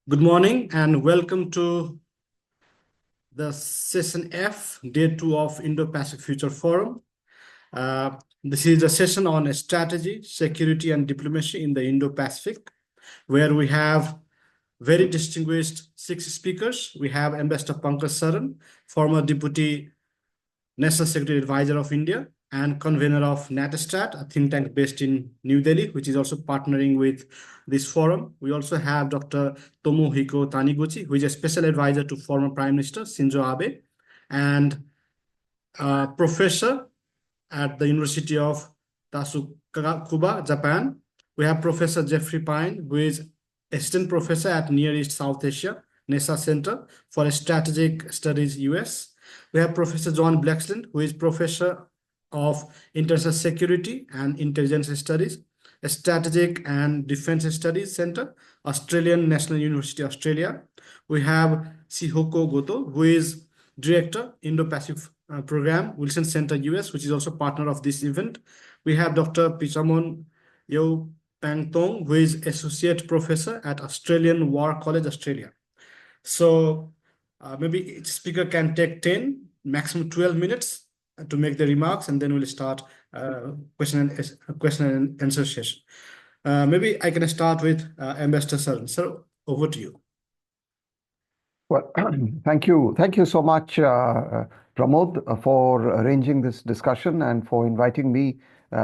Good morning and welcome to the session F, day 2 of Indo-Pacific Future Forum. This is a session on strategy, security, and diplomacy in the Indo-Pacific, where we have very distinguished 6 speakers. We have Ambassador Pankaj Saran, former Deputy National Security Advisor of India and convener of NatStrat, a think tank based in New Delhi, which is also partnering with this forum. We also have Dr. Tomohiko Taniguchi, who is a special advisor to former Prime Minister Shinzo Abe, and a professor at the University of Tsukuba, Japan. We have Professor Jeffrey Payne, who is assistant professor at Near East South Asia, NESA Center for Strategic Studies, US. We have Professor John Blaxland, who is professor of International Security and Intelligence Studies, Strategic and Defense Studies Center, Australian National University, Australia. We have Shihoko Goto, who is Director, Indo-Pacific Program, Wilson Center, US, which is also partner of this event. We have Dr. Pichamon Yeophantong, who is Associate Professor at Australian War College, Australia. So maybe each speaker can take 10, maximum 12 minutes to make the remarks, and then we'll start question and answer session. Maybe I can start with Ambassador Saran. Sir, over to you. Well, thank you. Thank you so much, Pramod, for arranging this discussion and for inviting me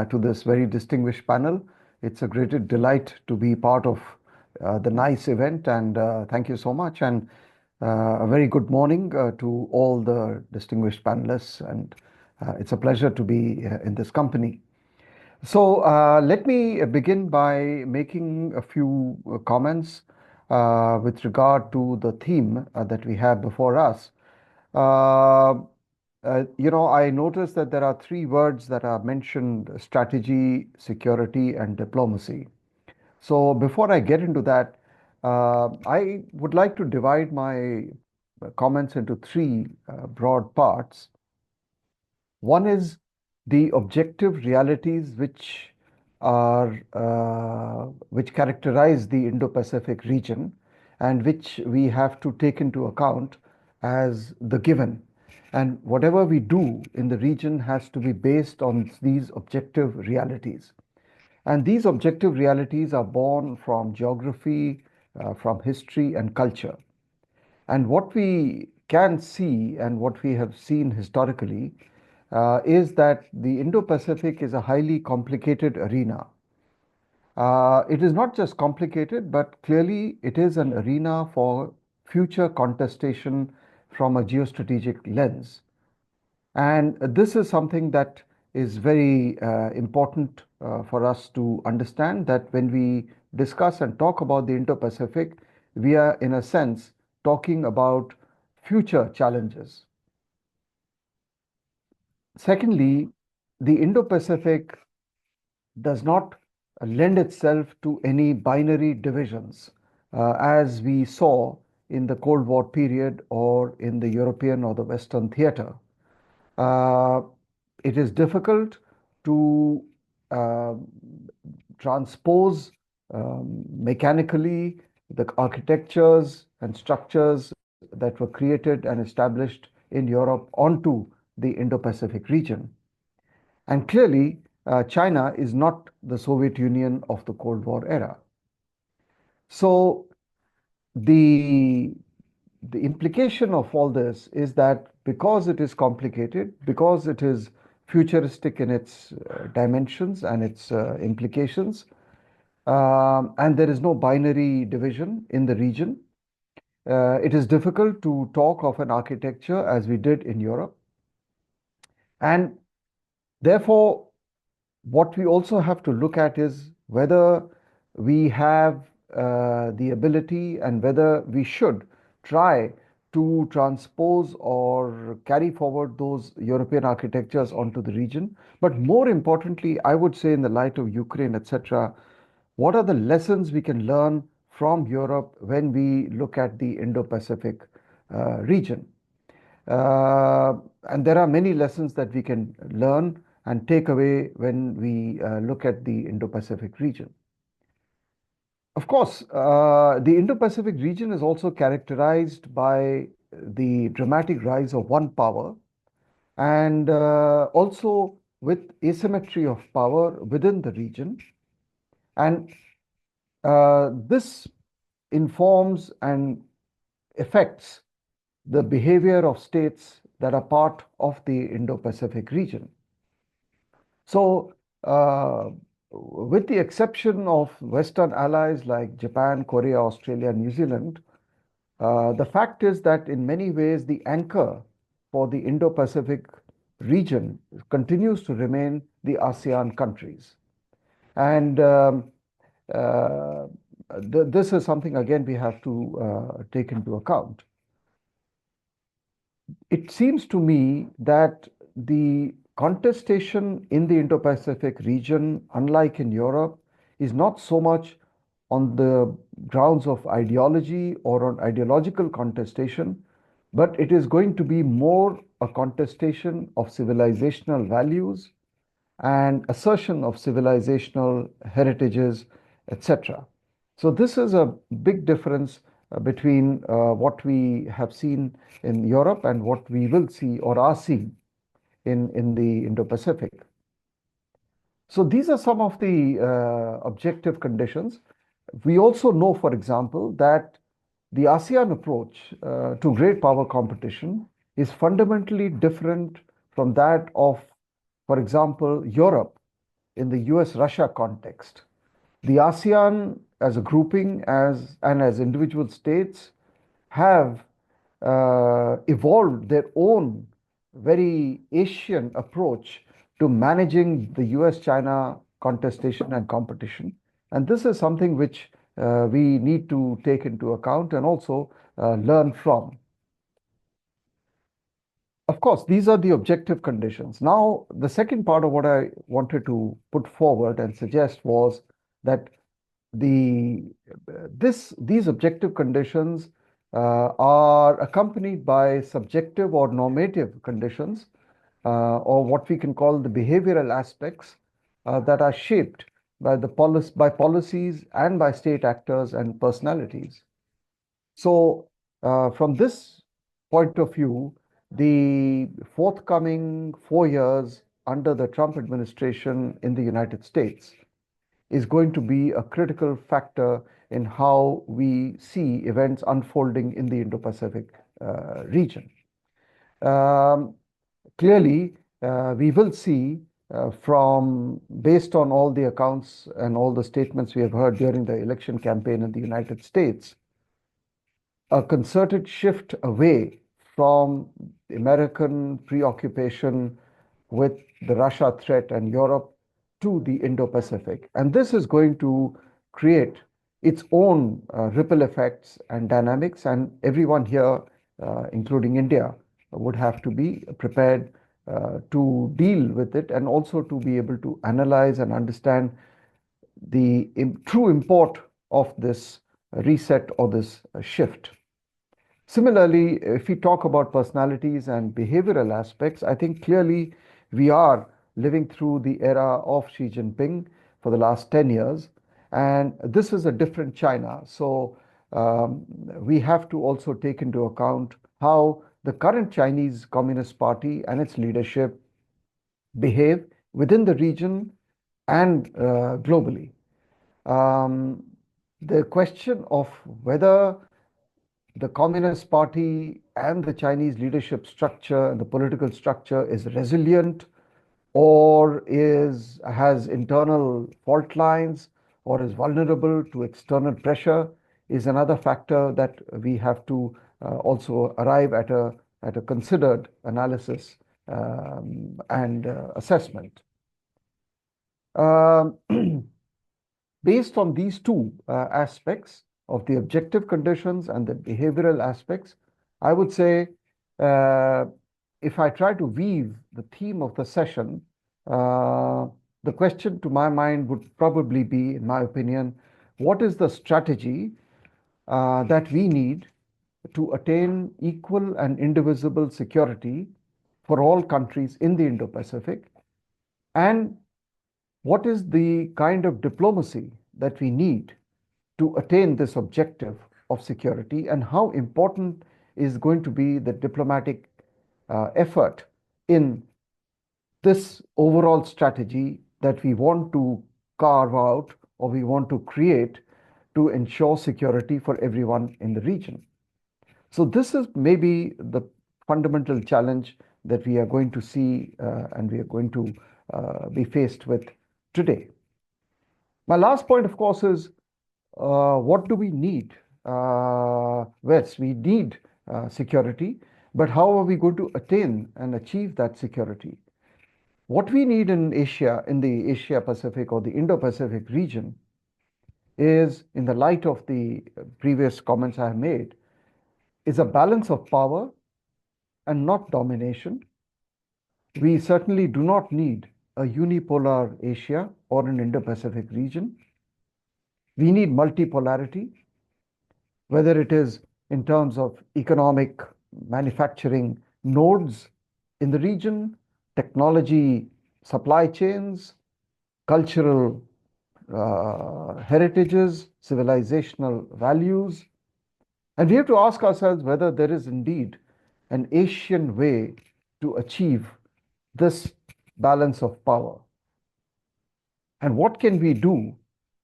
to this very distinguished panel. It's a great delight to be part of the nice event, and thank you so much. And a very good morning to all the distinguished panelists, and it's a pleasure to be in this company. So let me begin by making a few comments with regard to the theme that we have before us. I noticed that there are 3 words that are mentioned: strategy, security, and diplomacy. So before I get into that, I would like to divide my comments into 3 broad parts. One is the objective realities which characterize the Indo-Pacific region and which we have to take into account as the given. And whatever we do in the region has to be based on these objective realities. And these objective realities are born from geography, from history and culture. And what we can see and what we have seen historically is that the Indo-Pacific is a highly complicated arena. It is not just complicated, but clearly it is an arena for future contestation from a geostrategic lens. And this is something that is very important for us to understand, that when we discuss and talk about the Indo-Pacific, we are in a sense talking about future challenges. Secondly, the Indo-Pacific does not lend itself to any binary divisions, as we saw in the Cold War period or in the European or the Western theater. It is difficult to transpose mechanically the architectures and structures that were created and established in Europe onto the Indo-Pacific region. And clearly, China is not the Soviet Union of the Cold War era. So the implication of all this is that because it is complicated, because it is futuristic in its dimensions and its implications, and there is no binary division in the region, it is difficult to talk of an architecture as we did in Europe. And therefore, what we also have to look at is whether we have the ability and whether we should try to transpose or carry forward those European architectures onto the region. But more importantly, I would say, in the light of Ukraine, etc., what are the lessons we can learn from Europe when we look at the Indo-Pacific region? And there are many lessons that we can learn and take away when we look at the Indo-Pacific region. Of course, the Indo-Pacific region is also characterized by the dramatic rise of one power and also with asymmetry of power within the region. And this informs and affects the behavior of states that are part of the Indo-Pacific region. So, with the exception of Western allies like Japan, Korea, Australia, New Zealand, the fact is that in many ways the anchor for the Indo-Pacific region continues to remain the ASEAN countries. And uh, this is something, again, we have to take into account. It seems to me that the contestation in the Indo-Pacific region, unlike in Europe, is not so much on the grounds of ideology or on ideological contestation, but it is going to be more a contestation of civilizational values and assertion of civilizational heritages, etc. So this is a big difference between what we have seen in Europe and what we will see or are seeing in the Indo-Pacific. So these are some of the objective conditions. We also know, for example, that the ASEAN approach to great power competition is fundamentally different from that of, for example, Europe in the US-Russia context. The ASEAN as a grouping and as individual states have evolved their own very Asian approach to managing the US-China contestation and competition. And this is something which we need to take into account and also learn from. Of course, these are the objective conditions. Now, the second part of what I wanted to put forward and suggest was that these objective conditions are accompanied by subjective or normative conditions, or what we can call the behavioral aspects that are shaped by policies and by state actors and personalities. So, from this point of view, the forthcoming 4 years under the Trump administration in the United States is going to be a critical factor in how we see events unfolding in the Indo-Pacific region. Clearly, we will see based on all the accounts and all the statements we have heard during the election campaign in the United States, a concerted shift away from American preoccupation with the Russia threat and Europe to the Indo-Pacific. And this is going to create its own ripple effects and dynamics. And everyone here, including India, would have to be prepared to deal with it and also to be able to analyze and understand the true import of this reset or this shift. Similarly, if we talk about personalities and behavioral aspects, I think clearly we are living through the era of Xi Jinping for the last 10 years, and this is a different China. So we have to also take into account how the current Chinese Communist Party and its leadership behave within the region and globally. The question of whether the Communist Party and the Chinese leadership structure and the political structure is resilient or has internal fault lines or is vulnerable to external pressure is another factor that we have to also arrive at a considered analysis and assessment. Based on these two aspects of the objective conditions and the behavioral aspects, I would say if I try to weave the theme of the session, the question to my mind would probably be, in my opinion, what is the strategy that we need to attain equal and indivisible security for all countries in the Indo-Pacific? And what is the kind of diplomacy that we need to attain this objective of security, and how important is going to be the diplomatic effort in this overall strategy that we want to carve out or we want to create to ensure security for everyone in the region. So this is maybe the fundamental challenge that we are going to see and we are going to be faced with today. My last point, of course, is what do we need? Yes, we need security, but how are we going to attain and achieve that security? What we need in Asia, in the Asia Pacific or the Indo-Pacific region, is, in the light of the previous comments I have made, is a balance of power and not domination. We certainly do not need a unipolar Asia or an Indo-Pacific region. We need multipolarity, whether it is in terms of economic manufacturing nodes in the region, technology supply chains, cultural heritages, civilizational values. And we have to ask ourselves whether there is indeed an Asian way to achieve this balance of power. And what can we do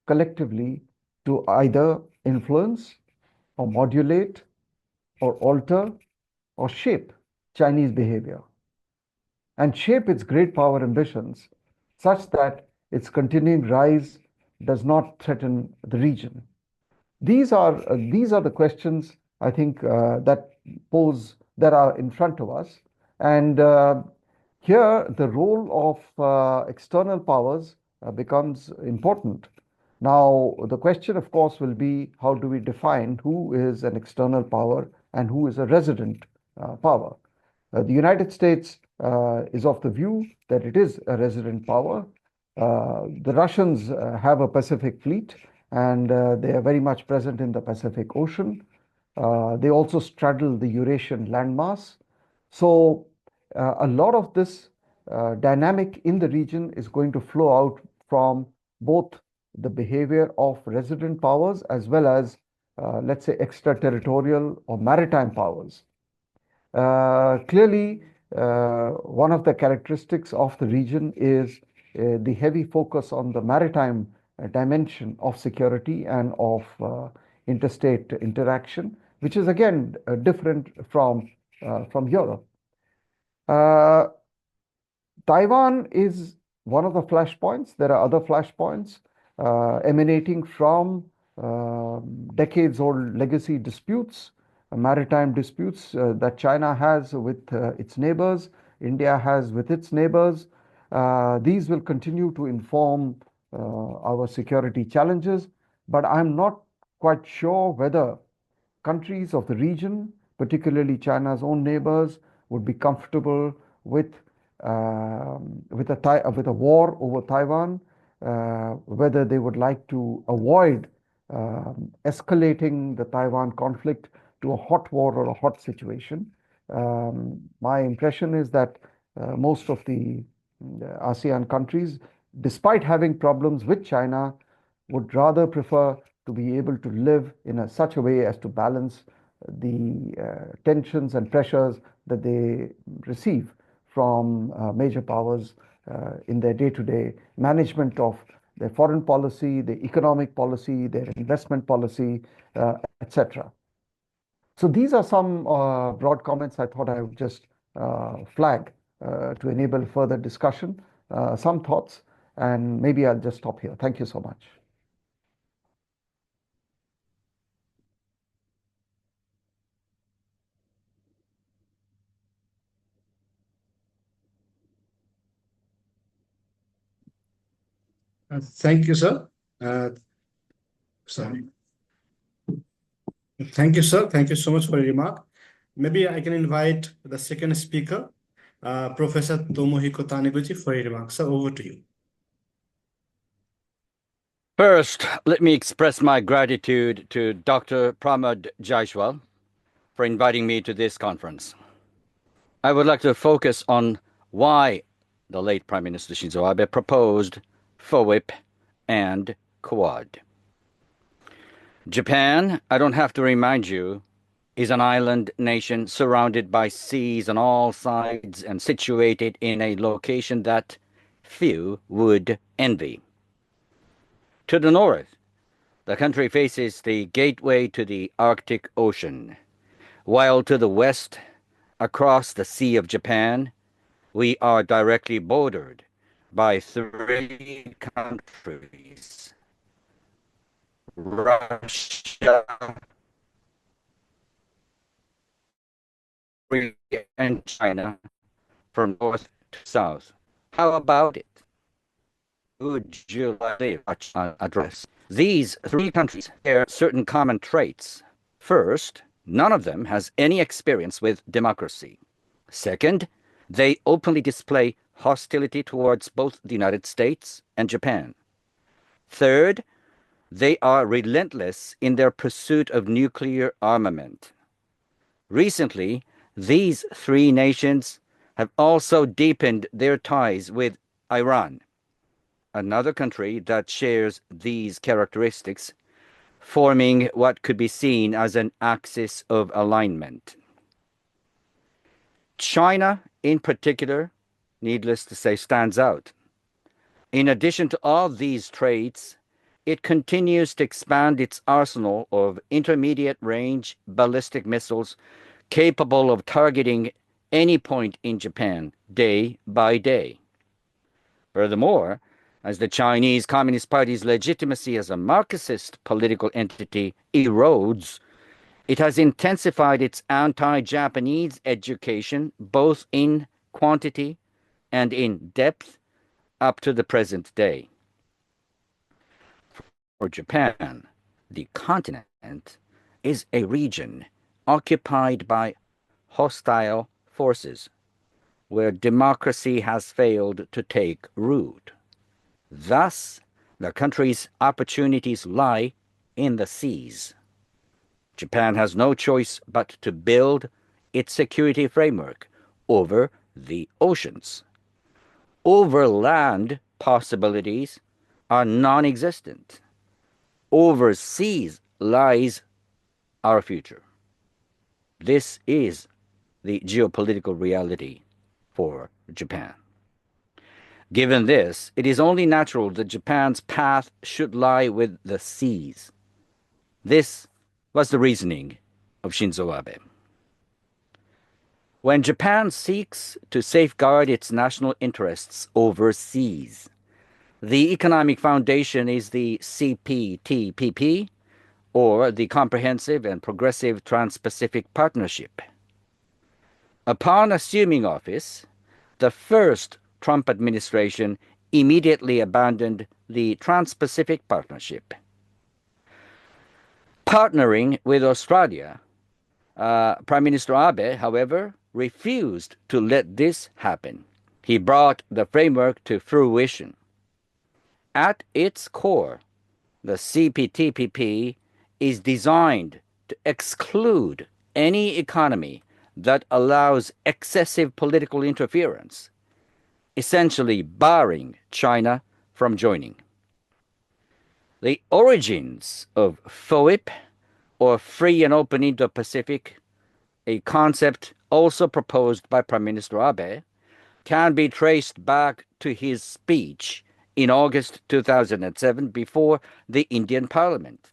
collectively to either influence or modulate or alter or shape Chinese behavior and shape its great power ambitions such that its continuing rise does not threaten the region? These are the questions I think that are in front of us, and here the role of external powers becomes important. Now, the question, of course, will be how do we define who is an external power and who is a resident power? The United States is of the view that it is a resident power. The Russians have a Pacific fleet, and they are very much present in the Pacific Ocean. They also straddle the Eurasian landmass. So a lot of this dynamic in the region is going to flow out from both the behavior of resident powers as well as, let's say, extraterritorial or maritime powers. Clearly, one of the characteristics of the region is the heavy focus on the maritime dimension of security and of interstate interaction, which is again different from Europe. Taiwan is one of the flashpoints. There are other flashpoints emanating from decades-old legacy disputes, maritime disputes that China has with its neighbors, India has with its neighbors. These will continue to inform our security challenges, but I'm not quite sure whether countries of the region, particularly China's own neighbors, would be comfortable with a war over Taiwan, whether they would like to avoid escalating the Taiwan conflict to a hot war or a hot situation. My impression is that most of the ASEAN countries, despite having problems with China, would rather prefer to be able to live in such a way as to balance the tensions and pressures that they receive from major powers in their day-to-day management of their foreign policy, their economic policy, their investment policy, etc. So these are some broad comments I thought I would just flag to enable further discussion, some thoughts, and maybe I'll just stop here. Thank you so much. Thank you, sir. Sorry. Thank you, sir. Thank you so much for your remark. Maybe I can invite the second speaker, Professor Tomohiko Taniguchi, for your remarks. Sir, over to you. First, let me express my gratitude to Dr. Pramod Jaiswal for inviting me to this conference. I would like to focus on why the late Prime Minister Shinzo Abe proposed FOIP and Quad. Japan, I don't have to remind you, is an island nation surrounded by seas on all sides and situated in a location that few would envy. To the north, the country faces the gateway to the Arctic Ocean, while to the west, across the Sea of Japan, we are directly bordered by three countries: Russia, Korea, and China, from north to south. How about it? Would you like to address? These three countries share certain common traits. First, none of them has any experience with democracy. Second, they openly display hostility towards both the United States and Japan. Third, they are relentless in their pursuit of nuclear armament. Recently, these three nations have also deepened their ties with Iran, another country that shares these characteristics, forming what could be seen as an axis of alignment. China, in particular, needless to say, stands out. In addition to all these traits, it continues to expand its arsenal of intermediate-range ballistic missiles capable of targeting any point in Japan day by day. Furthermore, as the Chinese Communist Party's legitimacy as a Marxist political entity erodes, it has intensified its anti-Japanese education both in quantity and in depth up to the present day. For Japan, the continent is a region occupied by hostile forces where democracy has failed to take root. Thus, the country's opportunities lie in the seas. Japan has no choice but to build its security framework over the oceans. Overland possibilities are non-existent. Overseas lies our future. This is the geopolitical reality for Japan. Given this, it is only natural that Japan's path should lie with the seas. This was the reasoning of Shinzo Abe. When Japan seeks to safeguard its national interests overseas, the economic foundation is the CPTPP, or the Comprehensive and Progressive Trans-Pacific Partnership. Upon assuming office, the first Trump administration immediately abandoned the Trans-Pacific Partnership. Partnering with Australia, Prime Minister Abe, however, refused to let this happen. He brought the framework to fruition. At its core, the CPTPP is designed to exclude any economy that allows excessive political interference, essentially barring China from joining. The origins of FOIP, or Free and Open Indo-Pacific, a concept also proposed by Prime Minister Abe, can be traced back to his speech in August 2007 before the Indian Parliament.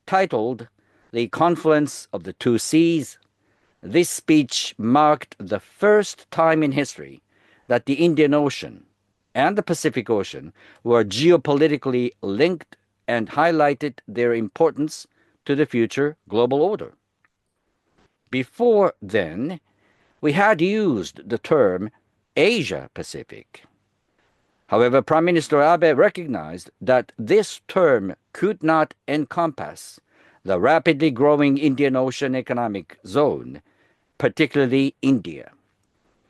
Titled "The Confluence of the Two Seas," this speech marked the first time in history that the Indian Ocean and the Pacific Ocean were geopolitically linked and highlighted their importance to the future global order. Before then, we had used the term Asia-Pacific. However, Prime Minister Abe recognized that this term could not encompass the rapidly growing Indian Ocean Economic Zone, particularly India.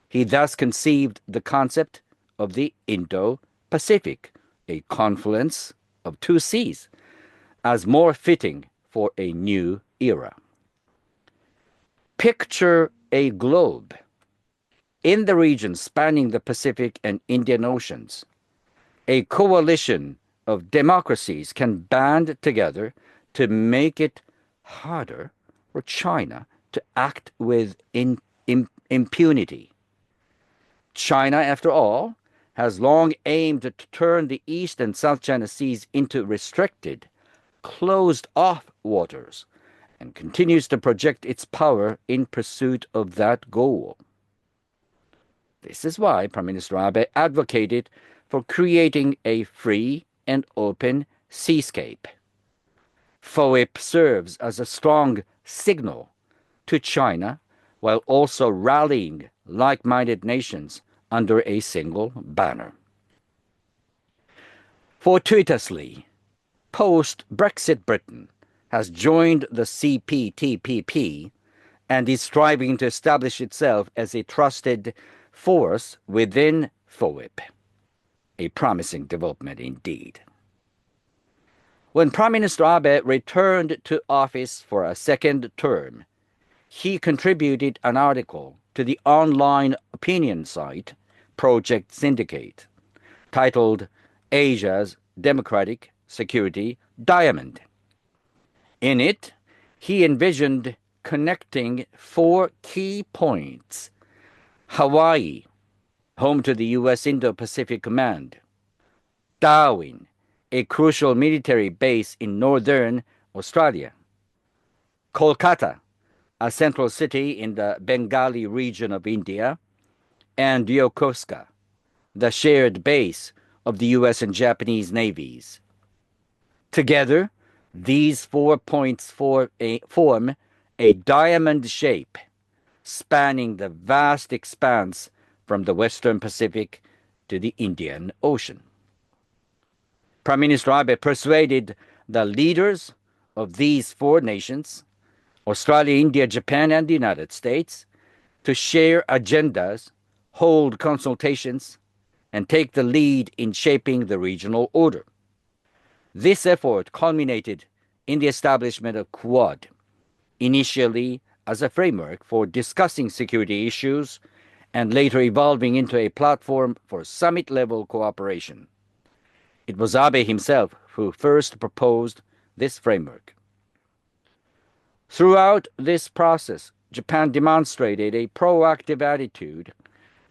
He thus conceived the concept of the Indo-Pacific, a confluence of two seas, as more fitting for a new era. Picture a globe. In the region spanning the Pacific and Indian Oceans, a coalition of democracies can band together to make it harder for China to act with impunity. China, after all, has long aimed to turn the East and South China Seas into restricted, closed-off waters, and continues to project its power in pursuit of that goal. This is why Prime Minister Abe advocated for creating a free and open seascape. FOIP serves as a strong signal to China while also rallying like-minded nations under a single banner. Fortuitously, post-Brexit Britain has joined the CPTPP and is striving to establish itself as a trusted force within FOIP. A promising development indeed. When Prime Minister Abe returned to office for a second term, he contributed an article to the online opinion site Project Syndicate, titled Asia's Democratic Security Diamond. In it, he envisioned connecting 4 key points: Hawaii, home to the U.S. Indo-Pacific Command; Darwin, a crucial military base in northern Australia; Kolkata, a central city in the Bengali region of India; and Yokosuka, the shared base of the U.S. and Japanese navies. Together, these 4 points form a diamond shape, spanning the vast expanse from the Western Pacific to the Indian Ocean. Prime Minister Abe persuaded the leaders of these 4 nations, Australia, India, Japan, and the United States, to share agendas, hold consultations, and take the lead in shaping the regional order. This effort culminated in the establishment of Quad, initially as a framework for discussing security issues and later evolving into a platform for summit-level cooperation. It was Abe himself who first proposed this framework. Throughout this process, Japan demonstrated a proactive attitude,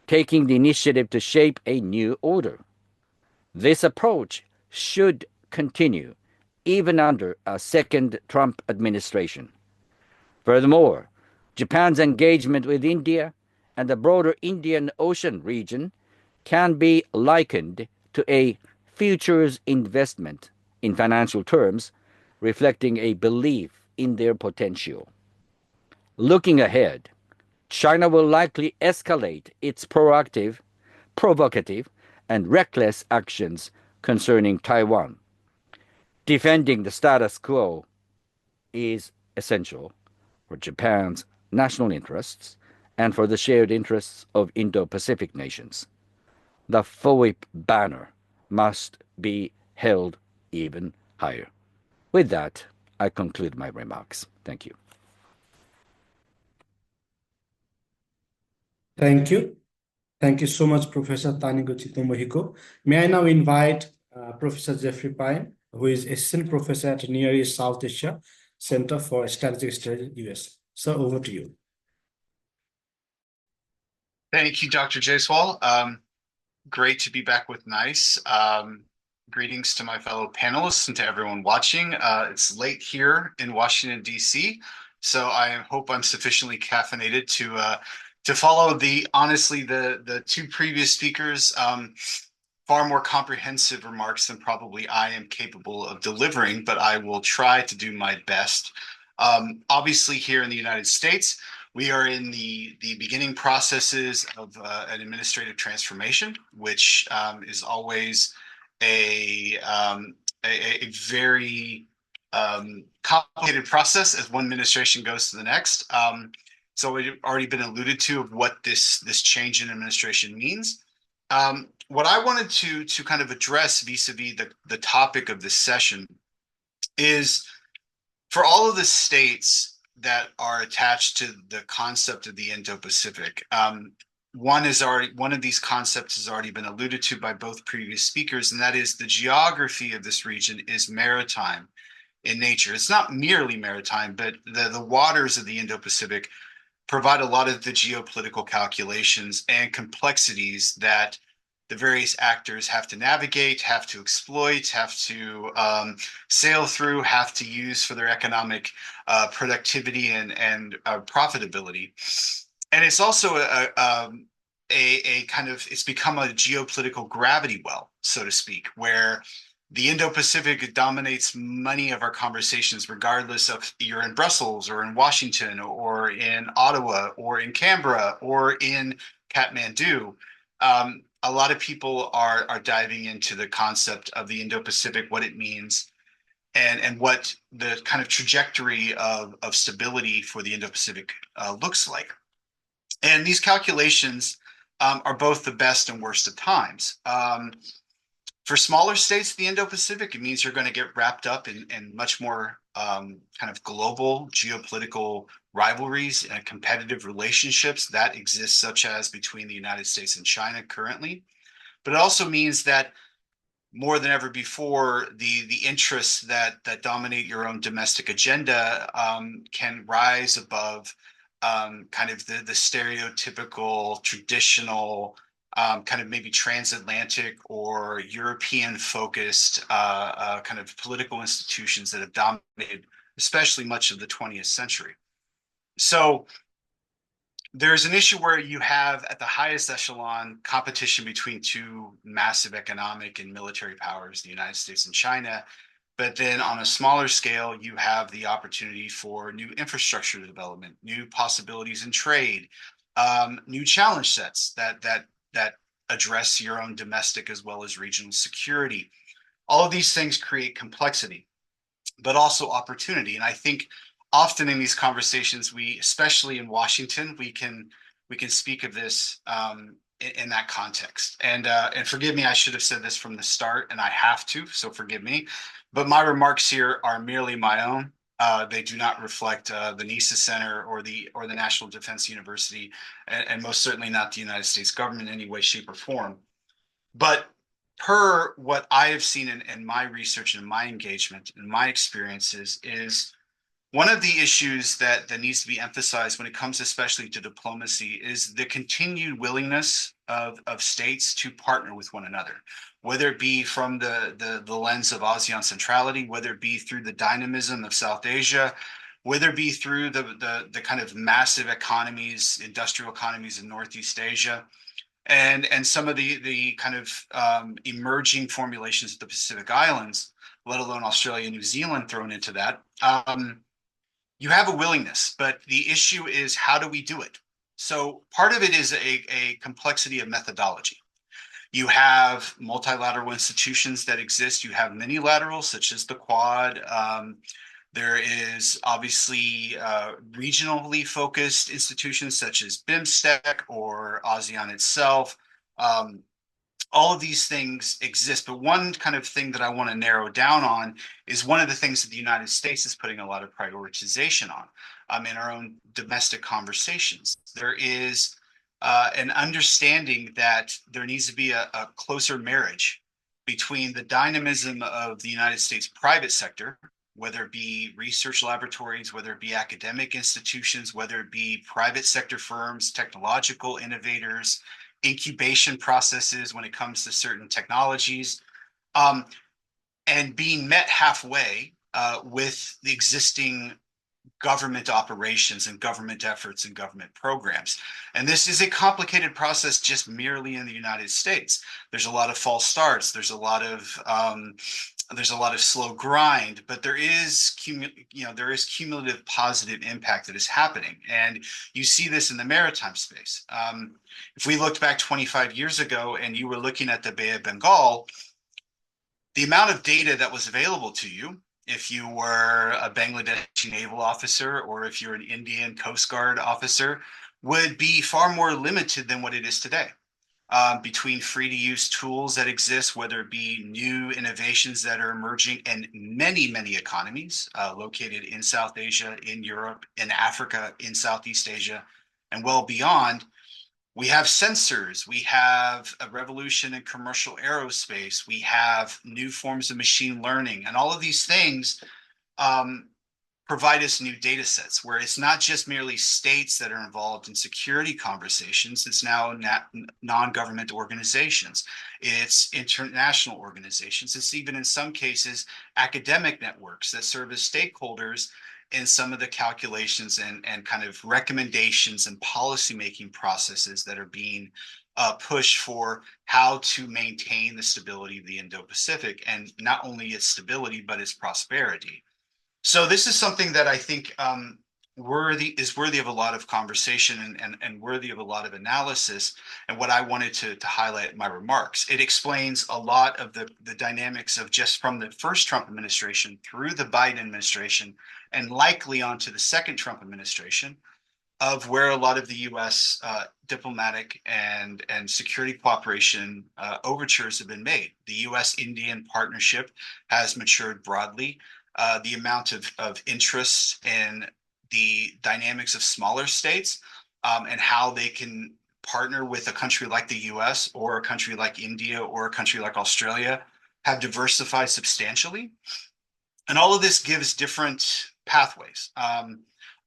taking the initiative to shape a new order. This approach should continue even under a second Trump administration. Furthermore, Japan's engagement with India and the broader Indian Ocean region can be likened to a futures investment in financial terms, reflecting a belief in their potential. Looking ahead, China will likely escalate its proactive, provocative, and reckless actions concerning Taiwan. Defending the status quo is essential for Japan's national interests and for the shared interests of Indo-Pacific nations. The FOIP banner must be held even higher. With that, I conclude my remarks. Thank you. Thank you. Thank you so much, Professor Taniguchi Tomohiko. May I now invite Professor Jeffrey Payne, who is Assistant Professor at Near East South Asia Center for Strategic Studies, US. So over to you. Thank you, Dr. Jaiswal. Great to be back with NICE. Greetings to my fellow panelists and to everyone watching. It's late here in Washington, D.C., so I hope I'm sufficiently caffeinated to follow honestly, the 2 previous speakers, far more comprehensive remarks than probably I am capable of delivering, but I will try to do my best. Obviously, here in the United States, we are in the beginning processes of an administrative transformation, which is always a very complicated process as one administration goes to the next. So it's already been alluded to of what this change in administration means. What I wanted to kind of address vis-a-vis the topic of this session is, for all of the states that are attached to the concept of the Indo-Pacific, one of these concepts has already been alluded to by both previous speakers, and that is the geography of this region is maritime. in nature. It's not merely maritime, but the waters of the Indo-Pacific provide a lot of the geopolitical calculations and complexities that the various actors have to navigate, have to exploit, have to sail through, have to use for their economic productivity and profitability. And it's also a kind of, it's become a geopolitical gravity well, so to speak, where the Indo-Pacific dominates many of our conversations, regardless of you're in Brussels or in Washington or in Ottawa or in Canberra or in Kathmandu. A lot of people are diving into the concept of the Indo-Pacific, what it means, and what the kind of trajectory of stability for the Indo-Pacific looks like. And these calculations are both the best and worst of times. For smaller states, the Indo-Pacific, it means you're going to get wrapped up in much more kind of global geopolitical rivalries and competitive relationships that exist, such as between the United States and China currently. But it also means that more than ever before, the interests that dominate your own domestic agenda can rise above kind of the stereotypical, traditional, kind of maybe transatlantic or European focused kind of political institutions that have dominated, especially much of the 20th century. So there's an issue where you have at the highest echelon competition between two massive economic and military powers, the United States and China. But then on a smaller scale, you have the opportunity for new infrastructure development, new possibilities in trade, new challenge sets that address your own domestic as well as regional security. All of these things create complexity, but also opportunity. And I think often in these conversations, especially in Washington, we can speak of this in that context. And forgive me, I should have said this from the start, and I have to, so forgive me. But my remarks here are merely my own. They do not reflect the NESA Center or the National Defense University, and most certainly not the United States government in any way, shape, or form. But per what I have seen in my research and my engagement and my experiences is one of the issues that needs to be emphasized when it comes especially to diplomacy is the continued willingness of states to partner with one another, whether it be from the lens of ASEAN centrality, whether it be through the dynamism of South Asia, whether it be through the kind of massive economies, industrial economies in Northeast Asia, and some of the kind of emerging formulations of the Pacific Islands, let alone Australia and New Zealand thrown into that. You have a willingness, but the issue is how do we do it? So part of it is a complexity of methodology. You have multilateral institutions that exist. You have mini-laterals, such as the Quad. There is obviously regionally focused institutions such as BIMSTEC or ASEAN itself. All of these things exist, but one kind of thing that I want to narrow down on is one of the things that the United States is putting a lot of prioritization on in our own domestic conversations. There is an understanding that there needs to be a closer marriage between the dynamism of the United States private sector, whether it be research laboratories, whether it be academic institutions, whether it be private sector firms, technological innovators, incubation processes when it comes to certain technologies, and being met halfway with the existing government operations and government efforts and government programs. And this is a complicated process just merely in the United States. There's a lot of false starts. There's a lot of slow grind, but there is cumulative positive impact that is happening. And you see this in the maritime space. If we looked back 25 years ago and you were looking at the Bay of Bengal, the amount of data that was available to you, if you were a Bangladeshi naval officer or if you're an Indian Coast Guard officer, would be far more limited than what it is today. Between free-to-use tools that exist, whether it be new innovations that are emerging in many, many economies located in South Asia, in Europe, in Africa, in Southeast Asia, and well beyond. We have sensors, we have a revolution in commercial aerospace, we have new forms of machine learning, and all of these things provide us new data sets where it's not just merely states that are involved in security conversations. It's now non-government organizations. It's international organizations. It's even in some cases academic networks that serve as stakeholders in some of the calculations and kind of recommendations and policymaking processes that are being pushed for how to maintain the stability of the Indo-Pacific, and not only its stability, but its prosperity. So this is something that I think is worthy of a lot of conversation and worthy of a lot of analysis. And what I wanted to highlight in my remarks, it explains a lot of the dynamics of just from the first Trump administration through the Biden administration and likely onto the second Trump administration, of where a lot of the U.S. Diplomatic and security cooperation overtures have been made. The U.S.-Indian partnership has matured broadly. The amount of interest in the dynamics of smaller states and how they can partner with a country like the US or a country like India or a country like Australia have diversified substantially. And all of this gives different pathways.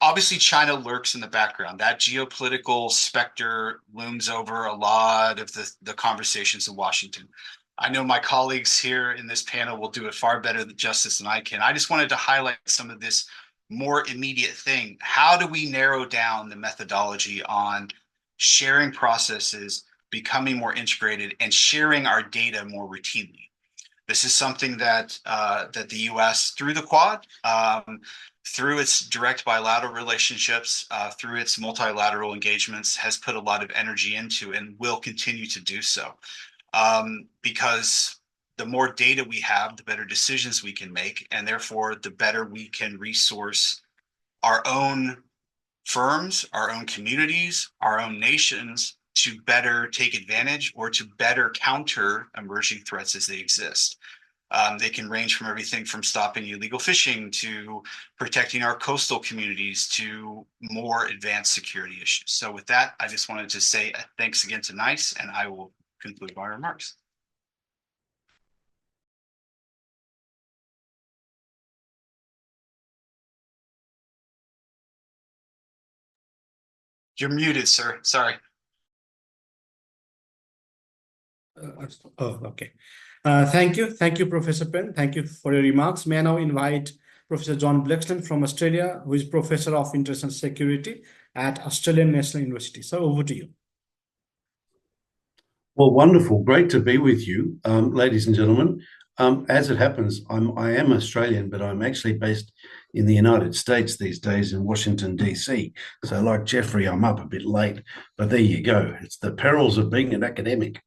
Obviously, China lurks in the background. That geopolitical specter looms over a lot of the conversations in Washington. I know my colleagues here in this panel will do it far better justice than I can. I just wanted to highlight some of this more immediate thing. How do we narrow down the methodology on sharing processes, becoming more integrated, and sharing our data more routinely? This is something that that the U.S. through the Quad, through its direct bilateral relationships, through its multilateral engagements, has put a lot of energy into and will continue to do so. Because the more data we have, the better decisions we can make, and therefore the better we can resource our own firms, our own communities, our own nations to better take advantage or to better counter emerging threats as they exist. They can range from everything from stopping illegal fishing to protecting our coastal communities to more advanced security issues. So with that, I just wanted to say thanks again to NICE, and I will conclude my remarks. You're muted, sir. Sorry. Okay. Thank you. Thank you, Professor Payne. Thank you for your remarks. May I now invite Professor John Blaxland from Australia, who is Professor of International Security at Australian National University. So over to you. Well, wonderful. Great to be with you, ladies and gentlemen. As it happens, I am Australian, but I'm actually based in the United States these days in Washington, D.C. So like Jeffrey, I'm up a bit late, but there you go. It's the perils of being an academic.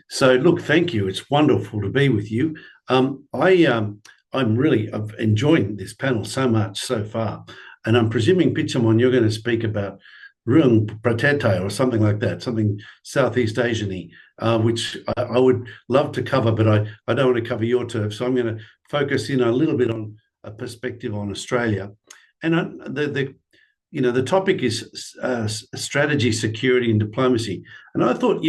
So look, thank you. It's wonderful to be with you. I'm really enjoying this panel so much so far. And I'm presuming, Pichamon, you're going to speak about Ruang Pratete or something like that, something Southeast Asian-y, which I would love to cover, but I don't want to cover your turf. So I'm going to focus in a little bit on a perspective on Australia. And the topic is strategy, security, and diplomacy. And I thought,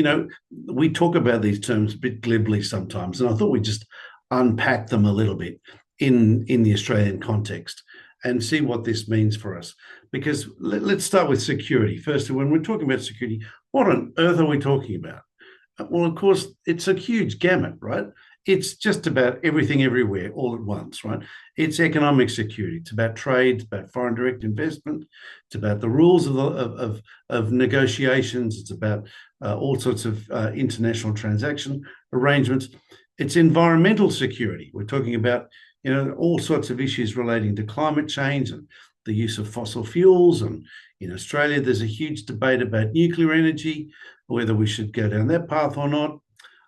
we talk about these terms a bit glibly sometimes, and I thought we'd just unpack them a little bit in the Australian context and see what this means for us. Because let's start with security. First, when we're talking about security, what on earth are we talking about? Well, of course, it's a huge gamut, right? It's just about everything everywhere all at once, right? It's economic security. It's about trade. It's about foreign direct investment. It's about the rules of negotiations. It's about all sorts of international transaction arrangements. It's environmental security. We're talking about all sorts of issues relating to climate change and the use of fossil fuels. And in Australia, there's a huge debate about nuclear energy, whether we should go down that path or not,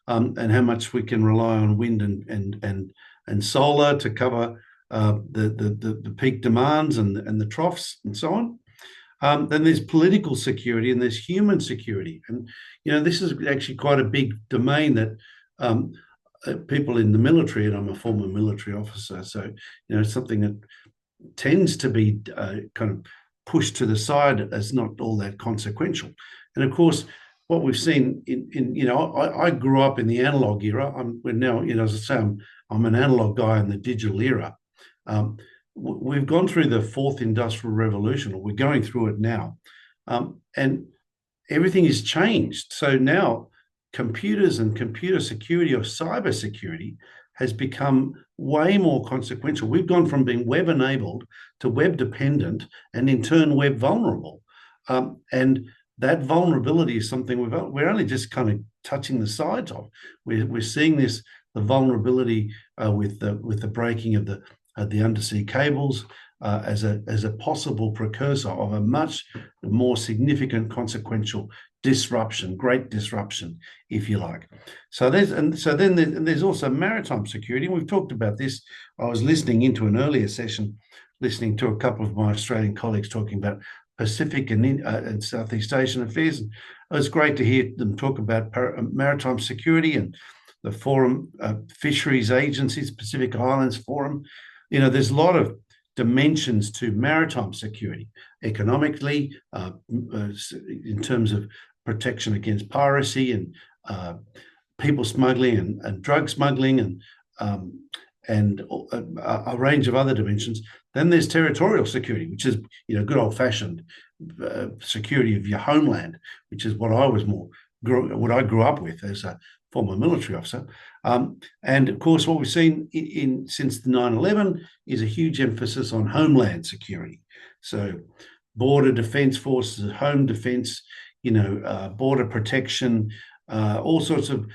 and how much we can rely on wind and solar to cover the peak demands and the troughs and so on. Then there's political security and there's human security. And, this is actually quite a big domain that people in the military, and I'm a former military officer, so something that tends to be kind of pushed to the side as not all that consequential. And of course, what we've seen I grew up in the analog era. We're now, as I say, I'm I'm an analog guy in the digital era. We've gone through the fourth industrial revolution, or we're going through it now, and everything is changed. So now computers and computer security or cyber security has become way more consequential. We've gone from being web enabled to web dependent, and in turn web vulnerable. And that vulnerability is something we're only just kind of touching the sides of. We're seeing the vulnerability with the breaking of the undersea cables as a possible precursor of a much more significant consequential disruption, great disruption, if you like. So there's also maritime security. And we've talked about this. I was listening into an earlier session, listening to a couple of my Australian colleagues talking about Pacific and Southeast Asian affairs. And it was great to hear them talk about maritime security and the Forum Fisheries Agencies, Pacific Islands Forum. You know, there's a lot of dimensions to maritime security, economically, in terms of protection against piracy and people smuggling and drug smuggling and a range of other dimensions. Then there's territorial security, which is, you know, good old-fashioned security of your homeland, which is what I grew up with as a former military officer. And of course, what we've seen since the 9/11 is a huge emphasis on homeland security. So border defense forces, home defense, you know, border protection, all sorts of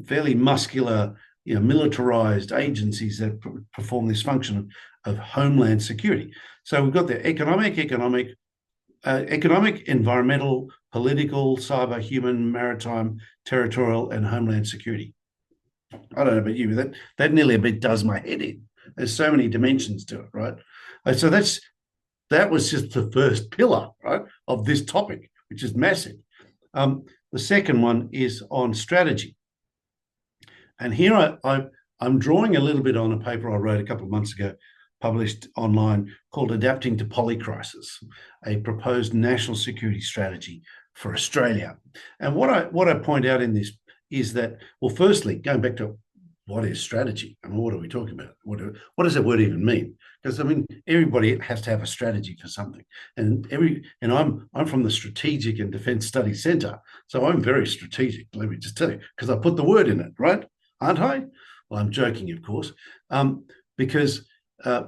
fairly muscular, you know, militarized agencies that perform this function of homeland security. So we've got the economic, environmental, political, cyber, human, maritime, territorial, and homeland security. I don't know about you, but that nearly a bit does my head in. There's so many dimensions to it, right? So that was just the first pillar, right, of this topic, which is massive. The second one is on strategy. And here I'm drawing a little bit on a paper I wrote a couple of months ago, published online, called Adapting to Polycrisis, a proposed national security strategy for Australia. And what I point out in this is that, well, firstly, going back to what is strategy? I mean, what are we talking about? What does that word even mean? Because I mean, everybody has to have a strategy for something. And I'm from the Strategic and Defence Studies Centre, so I'm very strategic, let me just tell you, because I put the word in it, right? Aren't I? Well, I'm joking, of course, because I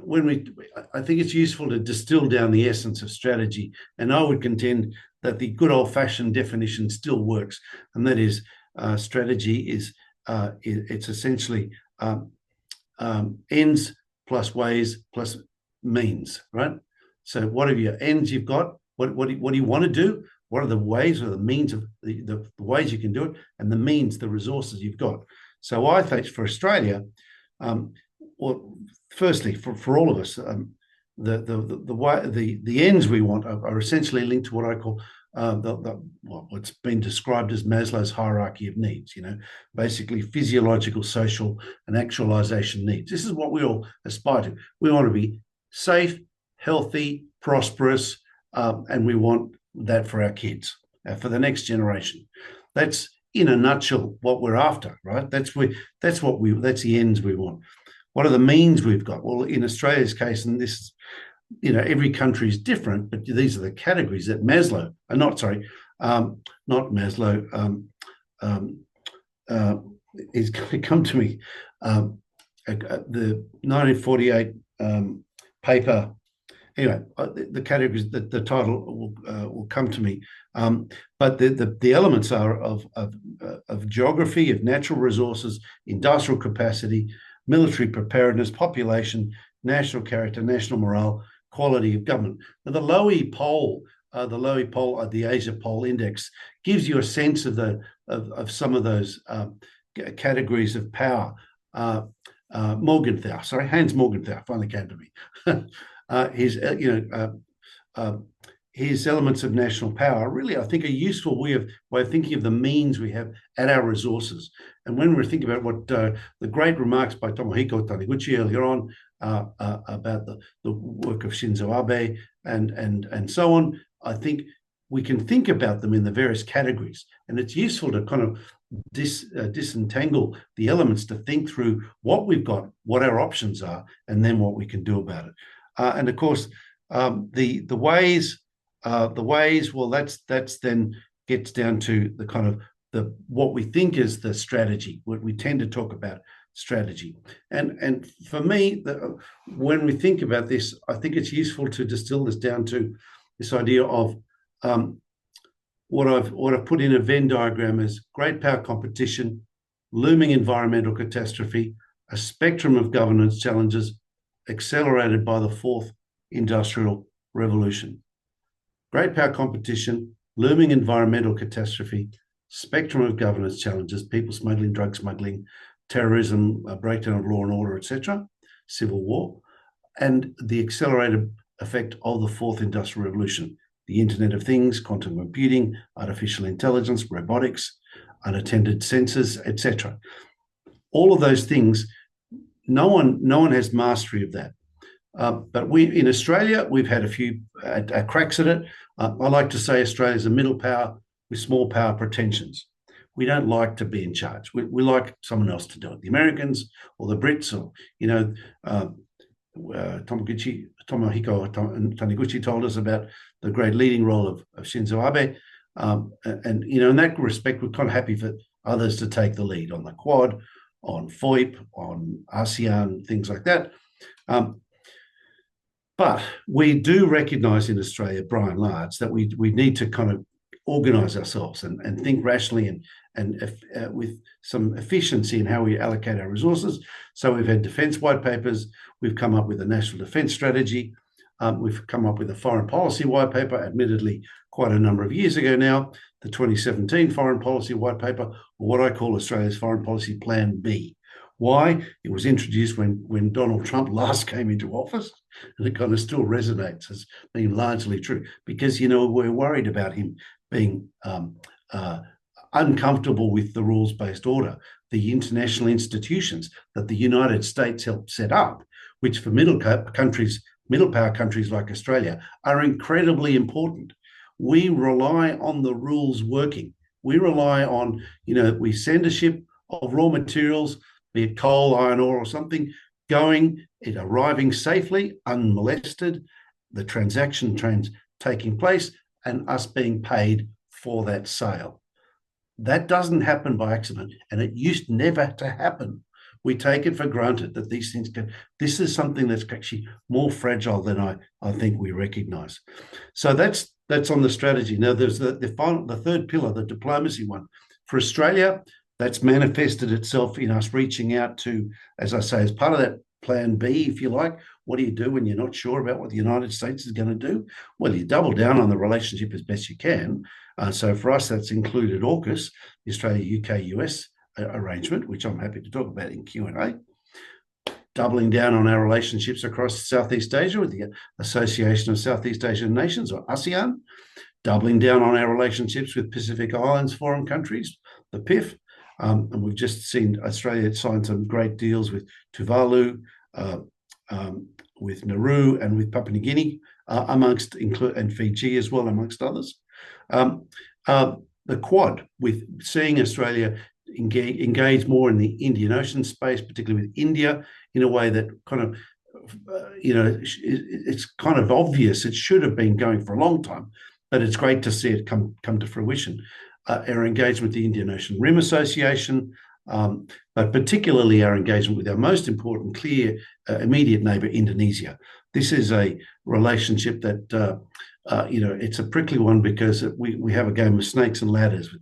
think it's useful to distill down the essence of strategy, and I would contend that the good old-fashioned definition still works, and that is strategy is it's essentially ends plus ways plus means, right? So what are your ends you've got? What do you want to do? What are the ways or the means of the ways you can do it, and the means, the resources you've got? So I think for Australia, well, firstly, for all of us, the ends we want are essentially linked to what I call what's been described as Maslow's hierarchy of needs. You know, basically physiological, social, and actualization needs. This is what we all aspire to. We want to be safe, healthy, prosperous, and we want that for our kids, for the next generation. That's in a nutshell what we're after, right? That's the ends we want. What are the means we've got? Well, in Australia's case, and this, you know, every country is different, but these are the categories that Maslow, not Maslow, is going to come to me. The 1948 paper. Anyway, the categories, the title will come to me. But the elements are of geography, of natural resources, industrial capacity, military preparedness, population, national character, national morale, quality of government. Now, the Lowy poll, the Asia Poll Index, gives you a sense of some of those categories of power. Hans Morgenthau finally came to me. His elements of national power really, I think, a useful way of thinking of the means we have at our resources. And when we think about what the great remarks by Tomohiko Taniguchi earlier on about the work of Shinzo Abe and so on, I think we can think about them in the various categories, and it's useful to kind of disentangle the elements to think through what we've got, what our options are, and then what we can do about it. And of course, the ways, well, that's then gets down to the kind of what we think is the strategy. What we tend to talk about strategy, and for me, when we think about this, I think it's useful to distill this down to this idea of what I've put in a Venn diagram as great power competition, looming environmental catastrophe, a spectrum of governance challenges accelerated by the fourth industrial revolution. Great power competition, looming environmental catastrophe, spectrum of governance challenges, people smuggling, drug smuggling, terrorism, breakdown of law and order, etc., civil war, and the accelerated effect of the fourth industrial revolution, the Internet of Things, quantum computing, artificial intelligence, robotics, unattended sensors, etc. All of those things, no one has mastery of that. But we in Australia, we've had a few cracks at it. I like to say Australia is a middle power with small power pretensions. We don't like to be in charge. We like someone else to do it. The Americans or the Brits, or Tomohiko and Taniguchi told us about the great leading role of Shinzo Abe. And in that respect, we're kind of happy for others to take the lead on the Quad, on FOIP, on ASEAN, things like that. But we do recognise in Australia, by and large, that we need to kind of organise ourselves and think rationally and with some efficiency in how we allocate our resources. So we've had defence white papers, we've come up with a national defence strategy, we've come up with a foreign policy white paper, admittedly quite a number of years ago now, the 2017 foreign policy white paper, or what I call Australia's foreign policy plan B. Why? It was introduced when Donald Trump last came into office, and it kind of still resonates as being largely true, because, we're worried about him being uncomfortable with the rules-based order, the international institutions that the United States helped set up, which for middle power countries like Australia are incredibly important. We rely on the rules working. We rely on, we send a ship of raw materials, be it coal, iron ore, or something, it arriving safely, unmolested, the transaction taking place, and us being paid for that sale. That doesn't happen by accident, and it used never to happen. We take it for granted that these things can. This is something that's actually more fragile than I think we recognise. So that's on the strategy. Now there's the third pillar, the diplomacy one. For Australia, that's manifested itself in us reaching out to, as I say, as part of that plan B, if you like. What do you do when you're not sure about what the United States is going to do? Well, you double down on the relationship as best you can. So for us, that's included AUKUS, the Australia, UK, US arrangement, which I'm happy to talk about in Q&A. Doubling down on our relationships across Southeast Asia with the Association of Southeast Asian Nations, or ASEAN. Doubling down on our relationships with Pacific Islands foreign countries, the PIF. And we've just seen Australia sign some great deals with Tuvalu, with Nauru, and with Papua New Guinea, and Fiji as well, amongst others. The Quad, with seeing Australia engage more in the Indian Ocean space, particularly with India, in a way that kind of, it's kind of obvious. It should have been going for a long time, but it's great to see it come to fruition. Our engagement with the Indian Ocean Rim Association, but particularly our engagement with our most important, clear, immediate neighbour, Indonesia. This is a relationship that, it's a prickly one because we have a game of snakes and ladders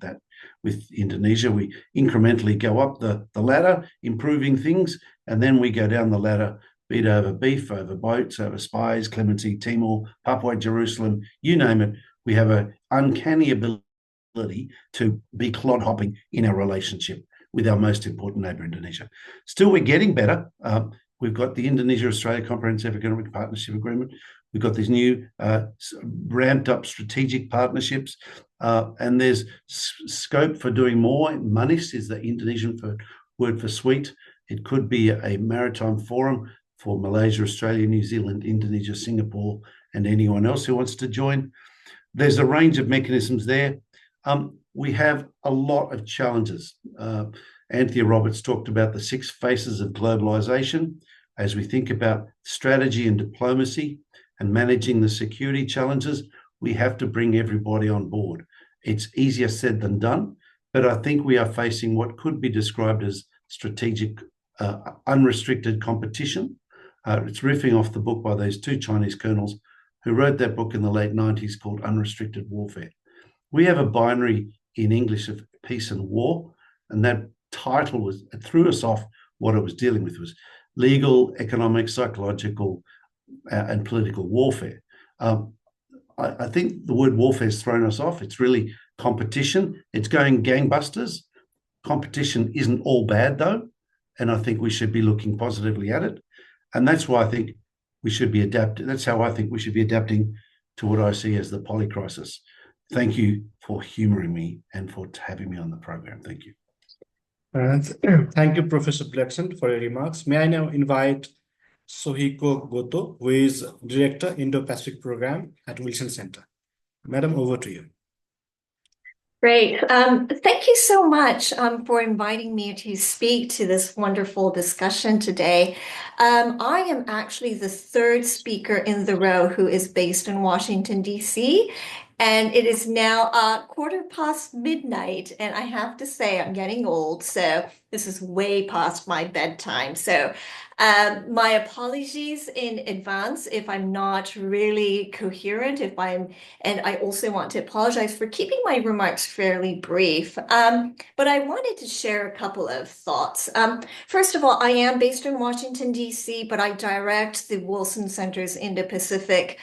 with Indonesia. We incrementally go up the ladder, improving things, and then we go down the ladder, beat over beef, over boats, over spies, clemency, Timor, Papua, Jerusalem, you name it. We have an uncanny ability to be clod-hopping in our relationship with our most important neighbour, Indonesia. Still, we're getting better. We've got the Indonesia-Australia Comprehensive Economic Partnership Agreement. We've got these new ramped-up strategic partnerships, and there's scope for doing more. Manis is the Indonesian word for sweet. It could be a maritime forum for Malaysia, Australia, New Zealand, Indonesia, Singapore, and anyone else who wants to join. there's a range of mechanisms there. We have a lot of challenges. Anthea Roberts talked about the 6 faces of globalization. As we think about strategy and diplomacy and managing the security challenges, we have to bring everybody on board. It's easier said than done, but I think we are facing what could be described as strategic unrestricted competition. It's riffing off the book by those 2 Chinese colonels who wrote that book in the late 90s called Unrestricted Warfare. We have a binary in English of peace and war, and that title it threw us off. What it was dealing with was legal, economic, psychological, and political warfare. I think the word warfare has thrown us off. It's really competition. It's going gangbusters. Competition isn't all bad, though, and I think we should be looking positively at it. And that's why I think we should be adapting. That's how I think we should be adapting to what I see as the polycrisis. Thank you for humoring me and for having me on the program. Thank you. Thank you, Professor Blaxland, for your remarks. May I now invite Shihoko Goto, who is Director, Indo-Pacific Program at Wilson Center. Madam, over to you. Great. Thank you so much for inviting me to speak to this wonderful discussion today. I am actually the 3rd speaker in the row who is based in Washington, D.C., and it is now midnight, and I have to say I'm getting old, so this is way past my bedtime. So my apologies in advance if I'm not really coherent, and I also want to apologize for keeping my remarks fairly brief. But I wanted to share a couple of thoughts. First of all, I am based in Washington, D.C., but I direct the Wilson Center's Indo-Pacific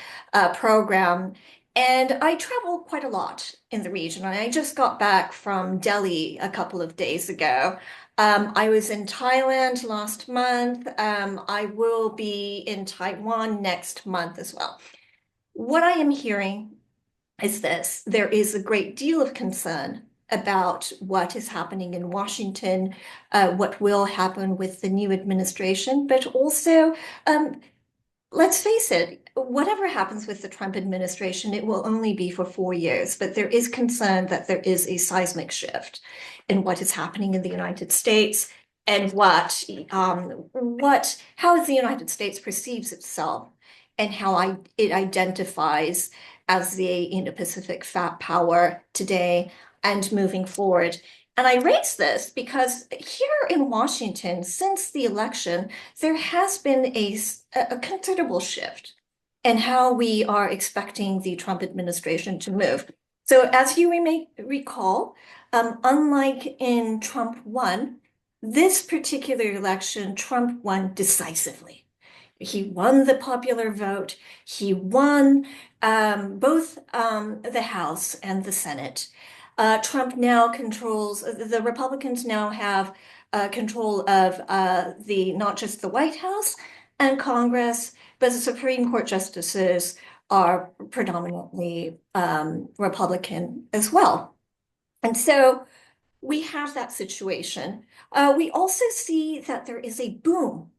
program. And I travel quite a lot in the region. I just got back from Delhi a couple of days ago. I was in Thailand last month. I will be in Taiwan next month as well. What I am hearing is this: there is a great deal of concern about what is happening in Washington, what will happen with the new administration, but also, let's face it, whatever happens with the Trump administration, it will only be for 4 years, but there is concern that there is a seismic shift in what is happening in the United States and how the United States perceives itself and how it identifies as the Indo-Pacific power today and moving forward. And I raise this because here in Washington, since the election, there has been a considerable shift in how we are expecting the Trump administration to move. So as you may recall, unlike in Trump 1, this particular election, Trump won decisively. He won the popular vote. He won both the House and the Senate. Trump now controls, the Republicans now have control of not just the White House and Congress, but the Supreme Court justices are predominantly Republican as well. And so we have that situation. We also see that there is a boom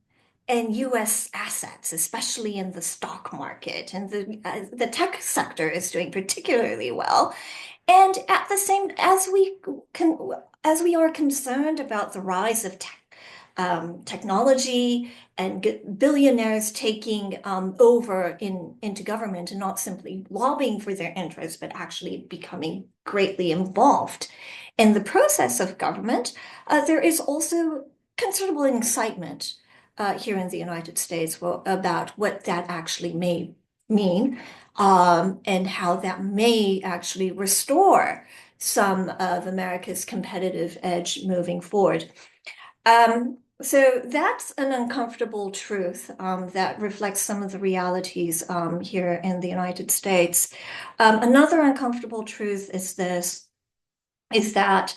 in U.S. assets, especially in the stock market, and the tech sector is doing particularly well. And at the same, as we are concerned about the rise of technology and billionaires taking over into government and not simply lobbying for their interests, but actually becoming greatly involved in the process of government, there is also considerable excitement here in the United States about what that actually may mean, and how that may actually restore some of America's competitive edge moving forward. So that's an uncomfortable truth that reflects some of the realities here in the United States. Another uncomfortable truth is that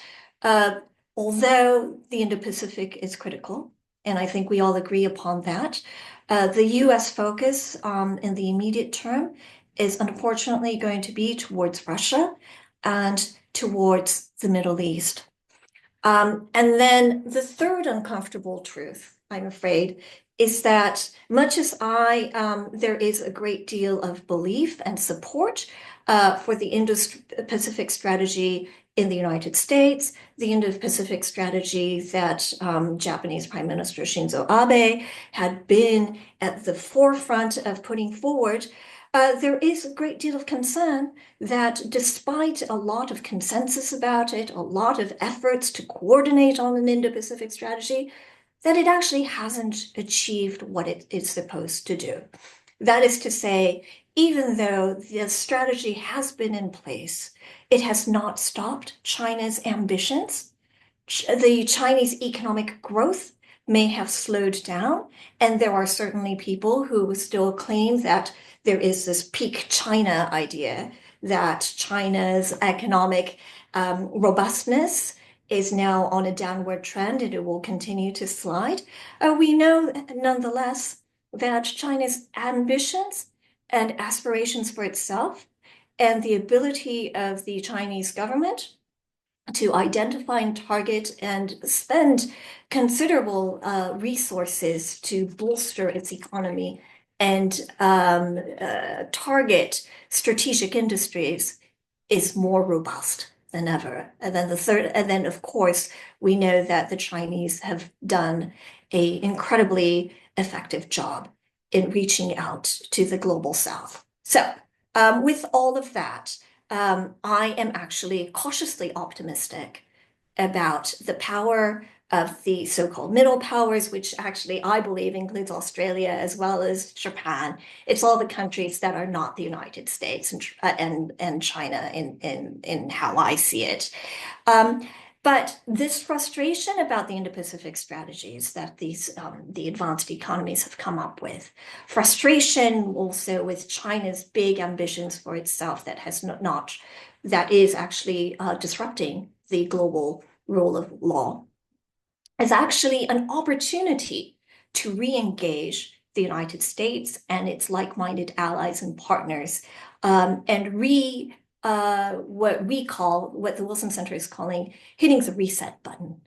although the Indo-Pacific is critical, and I think we all agree upon that, the U.S. focus in the immediate term is unfortunately going to be towards Russia and towards the Middle East. And then the third uncomfortable truth, I'm afraid, is that much as there is a great deal of belief and support for the Indo-Pacific strategy in the United States, the Indo-Pacific strategy that Japanese Prime Minister Shinzo Abe had been at the forefront of putting forward, there is a great deal of concern that despite a lot of consensus about it, a lot of efforts to coordinate on an Indo-Pacific strategy, that it actually hasn't achieved what it is supposed to do. That is to say, even though the strategy has been in place, it has not stopped China's ambitions. The Chinese economic growth may have slowed down, and there are certainly people who still claim that there is this peak China idea, that China's economic robustness is now on a downward trend and it will continue to slide. We know nonetheless that China's ambitions and aspirations for itself and the ability of the Chinese government to identify and target and spend considerable resources to bolster its economy and target strategic industries is more robust than ever. And then of course, we know that the Chinese have done an incredibly effective job in reaching out to the global South. So with all of that, I am actually cautiously optimistic about the power of the so-called middle powers, which actually I believe includes Australia as well as Japan. It's all the countries that are not the United States and China in how I see it. But this frustration about the Indo-Pacific strategies that the advanced economies have come up with, frustration also with China's big ambitions for itself that is actually disrupting the global rule of law, is actually an opportunity to re-engage the United States and its like-minded allies and partners, and what the Wilson Center is calling hitting the reset button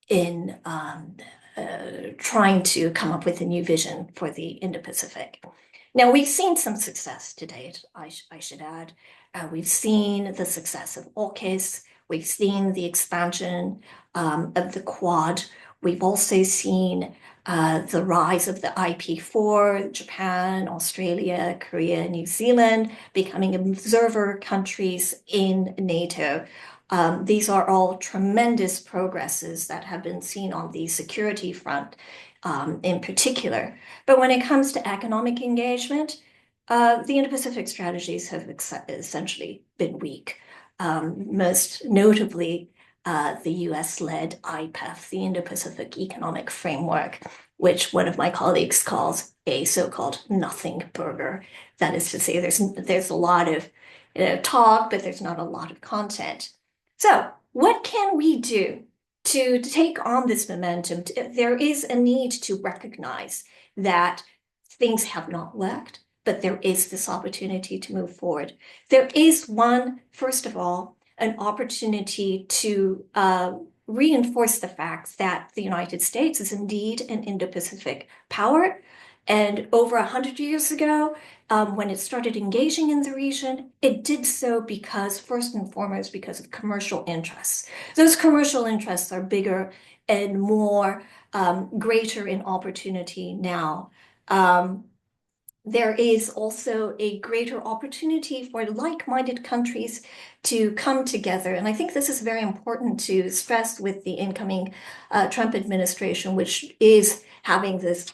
in trying to come up with a new vision for the Indo-Pacific. Now, we've seen some success to date, I should add. We've seen the success of AUKUS. We've seen the expansion of the Quad. We've also seen the rise of the IP4, Japan, Australia, Korea, New Zealand becoming observer countries in NATO. These are all tremendous progresses that have been seen on the security front in particular. But when it comes to economic engagement, the Indo-Pacific strategies have essentially been weak. Most notably, the US-led IPEF, the Indo-Pacific Economic Framework, which one of my colleagues calls a so-called nothing burger. That is to say, there's a lot of talk, but there's not a lot of content. So what can we do to take on this momentum? There is a need to recognize that things have not worked, but there is this opportunity to move forward. There is first of all, an opportunity to reinforce the fact that the United States is indeed an Indo-Pacific power. And over 100 years ago, when it started engaging in the region, it did so because, first and foremost, because of commercial interests. Those commercial interests are bigger and more greater in opportunity now. There is also a greater opportunity for like-minded countries to come together. And I think this is very important to stress with the incoming Trump administration, which is having this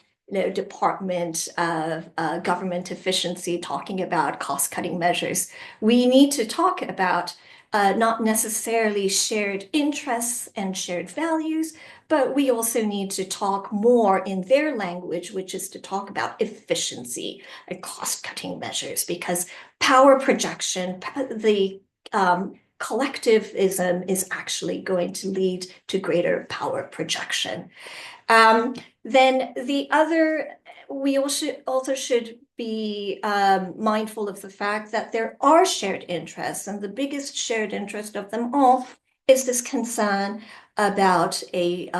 Department of Government Efficiency talking about cost-cutting measures. We need to talk about not necessarily shared interests and shared values, but we also need to talk more in their language, which is to talk about efficiency and cost-cutting measures, because power projection, the collectivism is actually going to lead to greater power projection. Then we also should be mindful of the fact that there are shared interests, and the biggest shared interest of them all is this concern about a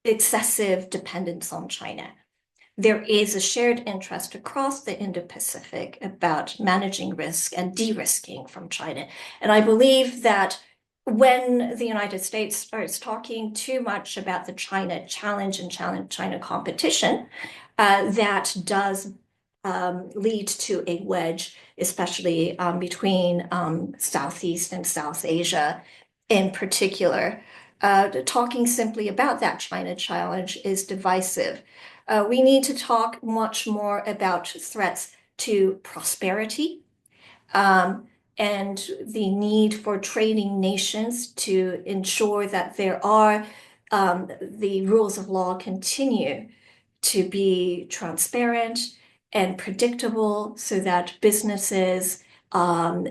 excessive dependence on China. There is a shared interest across the Indo-Pacific about managing risk and de-risking from China. And I believe that when the United States starts talking too much about the China challenge and China competition, that does lead to a wedge, especially between Southeast and South Asia in particular. Talking simply about that China challenge is divisive. We need to talk much more about threats to prosperity and the need for trading nations to ensure that there are the rules of law continue to be transparent and predictable so that businesses and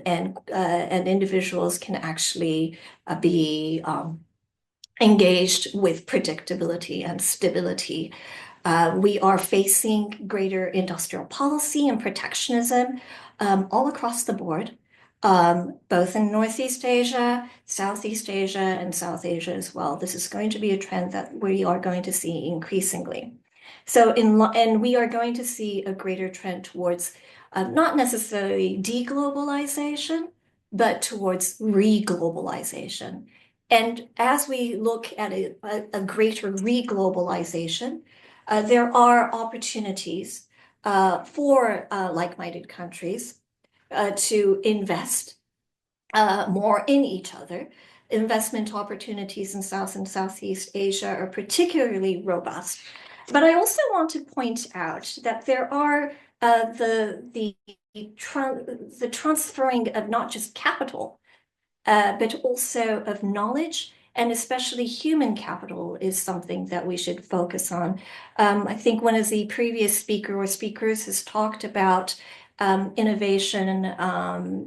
individuals can actually be engaged with predictability and stability. We are facing greater industrial policy and protectionism all across the board, both in Northeast Asia, Southeast Asia, and South Asia as well. This is going to be a trend that we are going to see increasingly. So, and we are going to see a greater trend towards not necessarily deglobalization, but towards re-globalization. And as we look at a greater re-globalization, there are opportunities for like-minded countries to invest more in each other. Investment opportunities in South and Southeast Asia are particularly robust. But I also want to point out that there are the transferring of not just capital, but also of knowledge, and especially human capital is something that we should focus on. I think one of the previous speakers has talked about innovation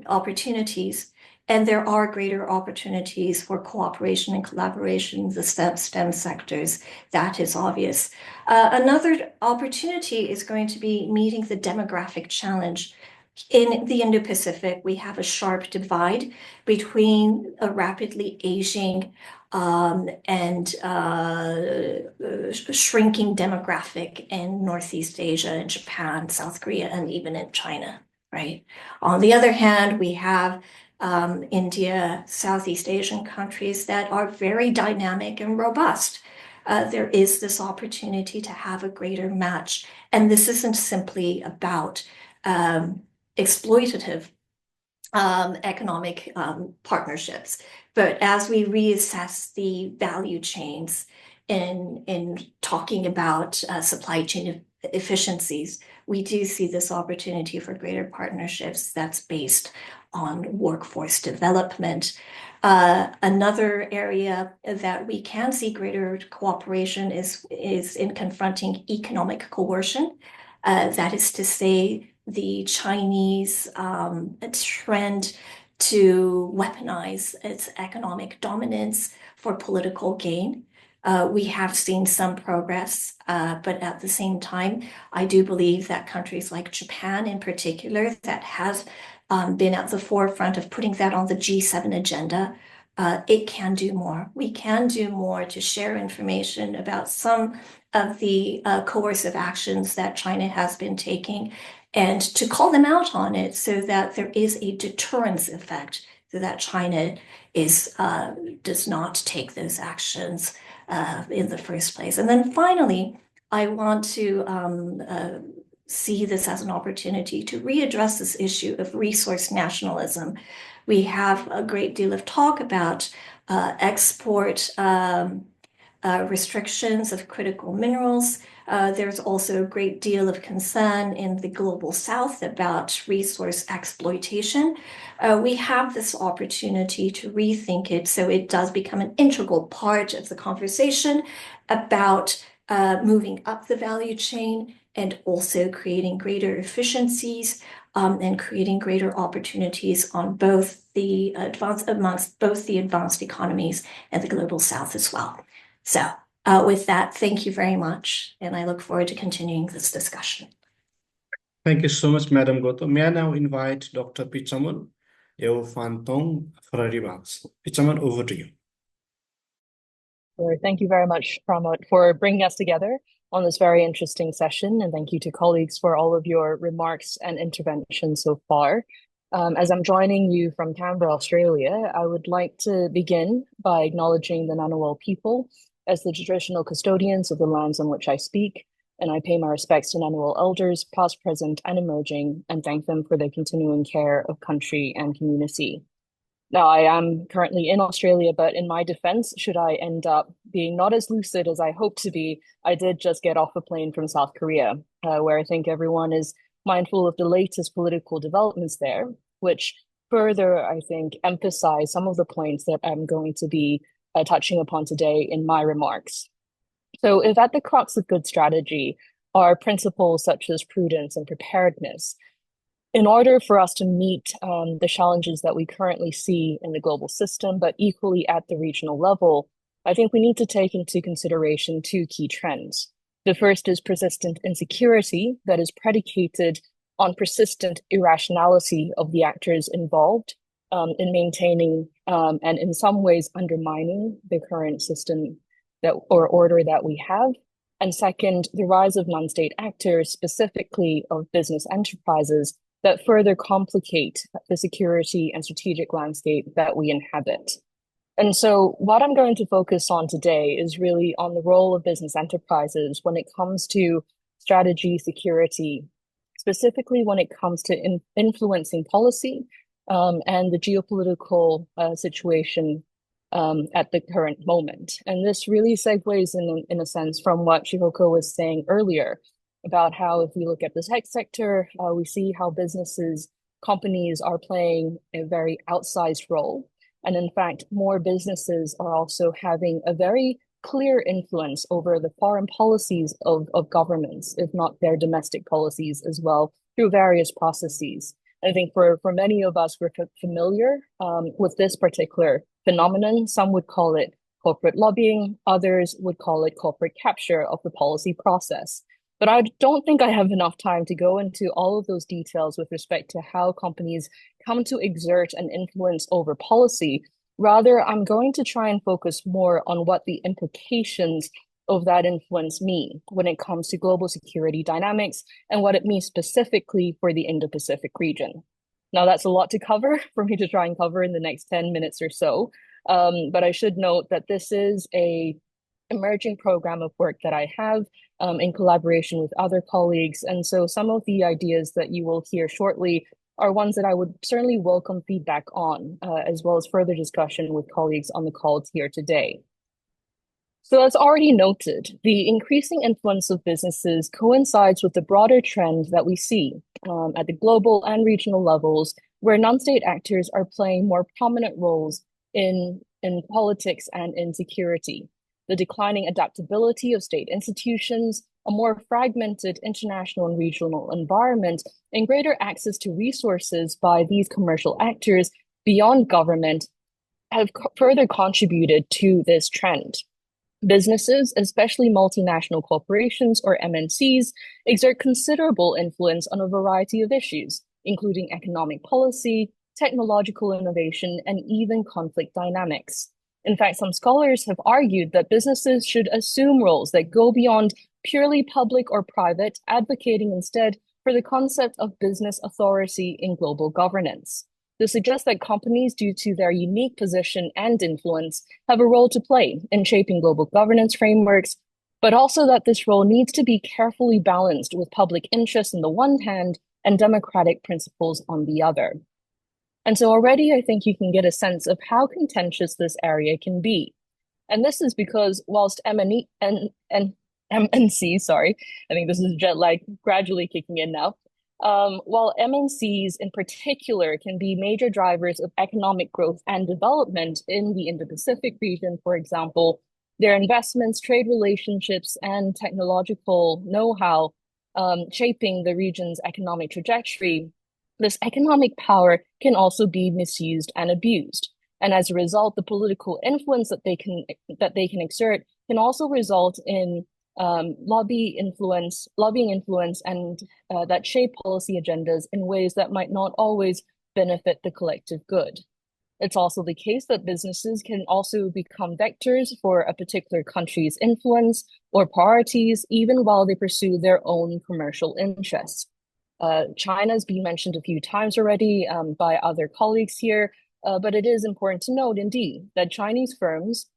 opportunities, and there are greater opportunities for cooperation and collaboration in the STEM sectors. That is obvious. Another opportunity is going to be meeting the demographic challenge. In the Indo-Pacific, we have a sharp divide between a rapidly aging and shrinking demographic in Northeast Asia, in Japan, South Korea, and even in China, right? On the other hand, we have India, Southeast Asian countries that are very dynamic and robust. There is this opportunity to have a greater match. And this isn't simply about exploitative economic partnerships. But as we reassess the value chains in talking about supply chain efficiencies, we do see this opportunity for greater partnerships that's based on workforce development. Another area that we can see greater cooperation is in confronting economic coercion. That is to say, the Chinese trend to weaponize its economic dominance for political gain. We have seen some progress, but at the same time, I do believe that countries like Japan in particular, that has been at the forefront of putting that on the G7 agenda, it can do more. We can do more to share information about some of the coercive actions that China has been taking and to call them out on it so that there is a deterrence effect so that China does not take those actions in the first place. And then finally, I want to see this as an opportunity to readdress this issue of resource nationalism. We have a great deal of talk about export restrictions of critical minerals. There's also a great deal of concern in the global south about resource exploitation. We have this opportunity to rethink it so it does become an integral part of the conversation about moving up the value chain and also creating greater efficiencies and creating greater opportunities on both the amongst both the advanced economies and the global south as well. So with that, thank you very much, and I look forward to continuing this discussion. Thank you so much, Madam Goto. May I now invite Dr. Pichamon, Yeophantong for a remarks. Pichamon, over to you. Sure. Thank you very much, Pramod, for bringing us together on this very interesting session. And thank you to colleagues for all of your remarks and interventions so far. As I'm joining you from Canberra, Australia, I would like to begin by acknowledging the Ngunnawal people as the traditional custodians of the lands on which I speak. And I pay my respects to Ngunnawal elders, past, present, and emerging, and thank them for their continuing care of country and community. Now, I am currently in Australia, but in my defense, should I end up being not as lucid as I hope to be, I did just get off a plane from South Korea, where I think everyone is mindful of the latest political developments there, which further, I think, emphasize some of the points that I'm going to be touching upon today in my remarks. So if at the crux of good strategy are principles such as prudence and preparedness, in order for us to meet the challenges that we currently see in the global system, but equally at the regional level, I think we need to take into consideration two key trends. The first is persistent insecurity that is predicated on persistent irrationality of the actors involved in maintaining and in some ways undermining the current system or order that we have. And second, the rise of non-state actors, specifically of business enterprises, that further complicate the security and strategic landscape that we inhabit. And so what I'm going to focus on today is really on the role of business enterprises when it comes to strategy, security, specifically when it comes to influencing policy and the geopolitical situation at the current moment. And this really segues in a sense from what Shihoko was saying earlier, about how if we look at the tech sector, we see how companies are playing a very outsized role. And in fact, more businesses are also having a very clear influence over the foreign policies of governments, if not their domestic policies as well, through various processes. I think for many of us, we're familiar with this particular phenomenon. Some would call it corporate lobbying, others would call it corporate capture of the policy process. But I don't think I have enough time to go into all of those details with respect to how companies come to exert an influence over policy. Rather, I'm going to try and focus more on what the implications of that influence mean when it comes to global security dynamics and what it means specifically for the Indo-Pacific region. Now, that's a lot to cover for me to try and cover in the next 10 minutes or so. But I should note that this is an emerging program of work that I have in collaboration with other colleagues. And so some of the ideas that you will hear shortly are ones that I would certainly welcome feedback on, as well as further discussion with colleagues on the call here today. So as already noted, the increasing influence of businesses coincides with the broader trend that we see at the global and regional levels, where non-state actors are playing more prominent roles in politics and in security. The declining adaptability of state institutions, a more fragmented international and regional environment, and greater access to resources by these commercial actors beyond government have further contributed to this trend. Businesses, especially multinational corporations or MNCs, exert considerable influence on a variety of issues, including economic policy, technological innovation, and even conflict dynamics. In fact, some scholars have argued that businesses should assume roles that go beyond purely public or private, advocating instead for the concept of business authority in global governance. This suggests that companies, due to their unique position and influence, have a role to play in shaping global governance frameworks, but also that this role needs to be carefully balanced with public interest on the one hand and democratic principles on the other. And so already I think you can get a sense of how contentious this area can be. And this is because whilst MNCs, I think this is jet lag gradually kicking in now, while MNCs in particular can be major drivers of economic growth and development in the Indo-Pacific region, for example, their investments, trade relationships, and technological know-how shaping the region's economic trajectory, this economic power can also be misused and abused. And as a result, the political influence that they can exert can also result in lobbying influence, and that shape policy agendas in ways that might not always benefit the collective good. It's also the case that businesses can also become vectors for a particular country's influence or priorities, even while they pursue their own commercial interests. China's been mentioned a few times already by other colleagues here, but it is important to note indeed that Chinese firms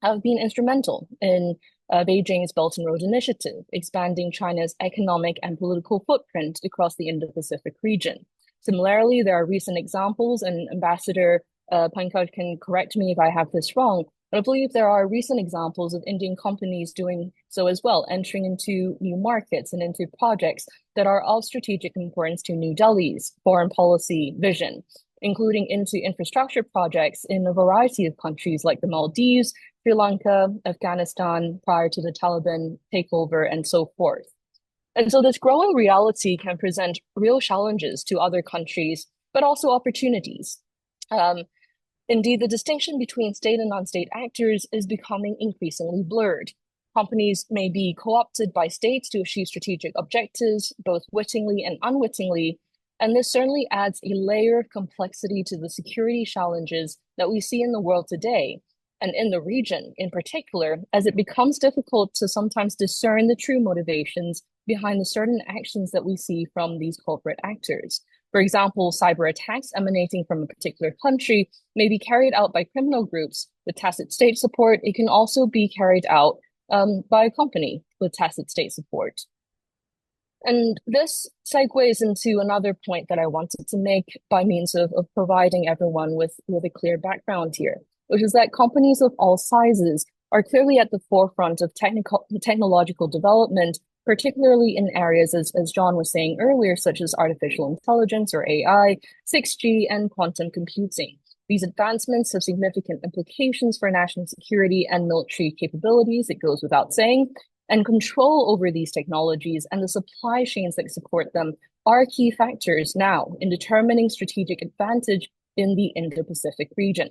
have been instrumental in Beijing's Belt and Road Initiative, expanding China's economic and political footprint across the Indo-Pacific region. Similarly, there are recent examples, and Ambassador Pankaj can correct me if I have this wrong, but I believe there are recent examples of Indian companies doing so as well, entering into new markets and into projects that are of strategic importance to New Delhi's foreign policy vision, including into infrastructure projects in a variety of countries like the Maldives, Sri Lanka, Afghanistan, prior to the Taliban takeover, and so forth. And so this growing reality can present real challenges to other countries, but also opportunities. Indeed, the distinction between state and non-state actors is becoming increasingly blurred. Companies may be co-opted by states to achieve strategic objectives, both wittingly and unwittingly, and this certainly adds a layer of complexity to the security challenges that we see in the world today, and in the region in particular, as it becomes difficult to sometimes discern the true motivations behind the certain actions that we see from these corporate actors. For example, cyber attacks emanating from a particular country may be carried out by criminal groups with tacit state support. It can also be carried out by a company with tacit state support. And this segues into another point that I wanted to make by means of providing everyone with a clear background here, which is that companies of all sizes are clearly at the forefront of technological development, particularly in areas, as John was saying earlier, such as artificial intelligence or AI, 6G, and quantum computing. These advancements have significant implications for national security and military capabilities, it goes without saying, and control over these technologies and the supply chains that support them are key factors now in determining strategic advantage in the Indo-Pacific region.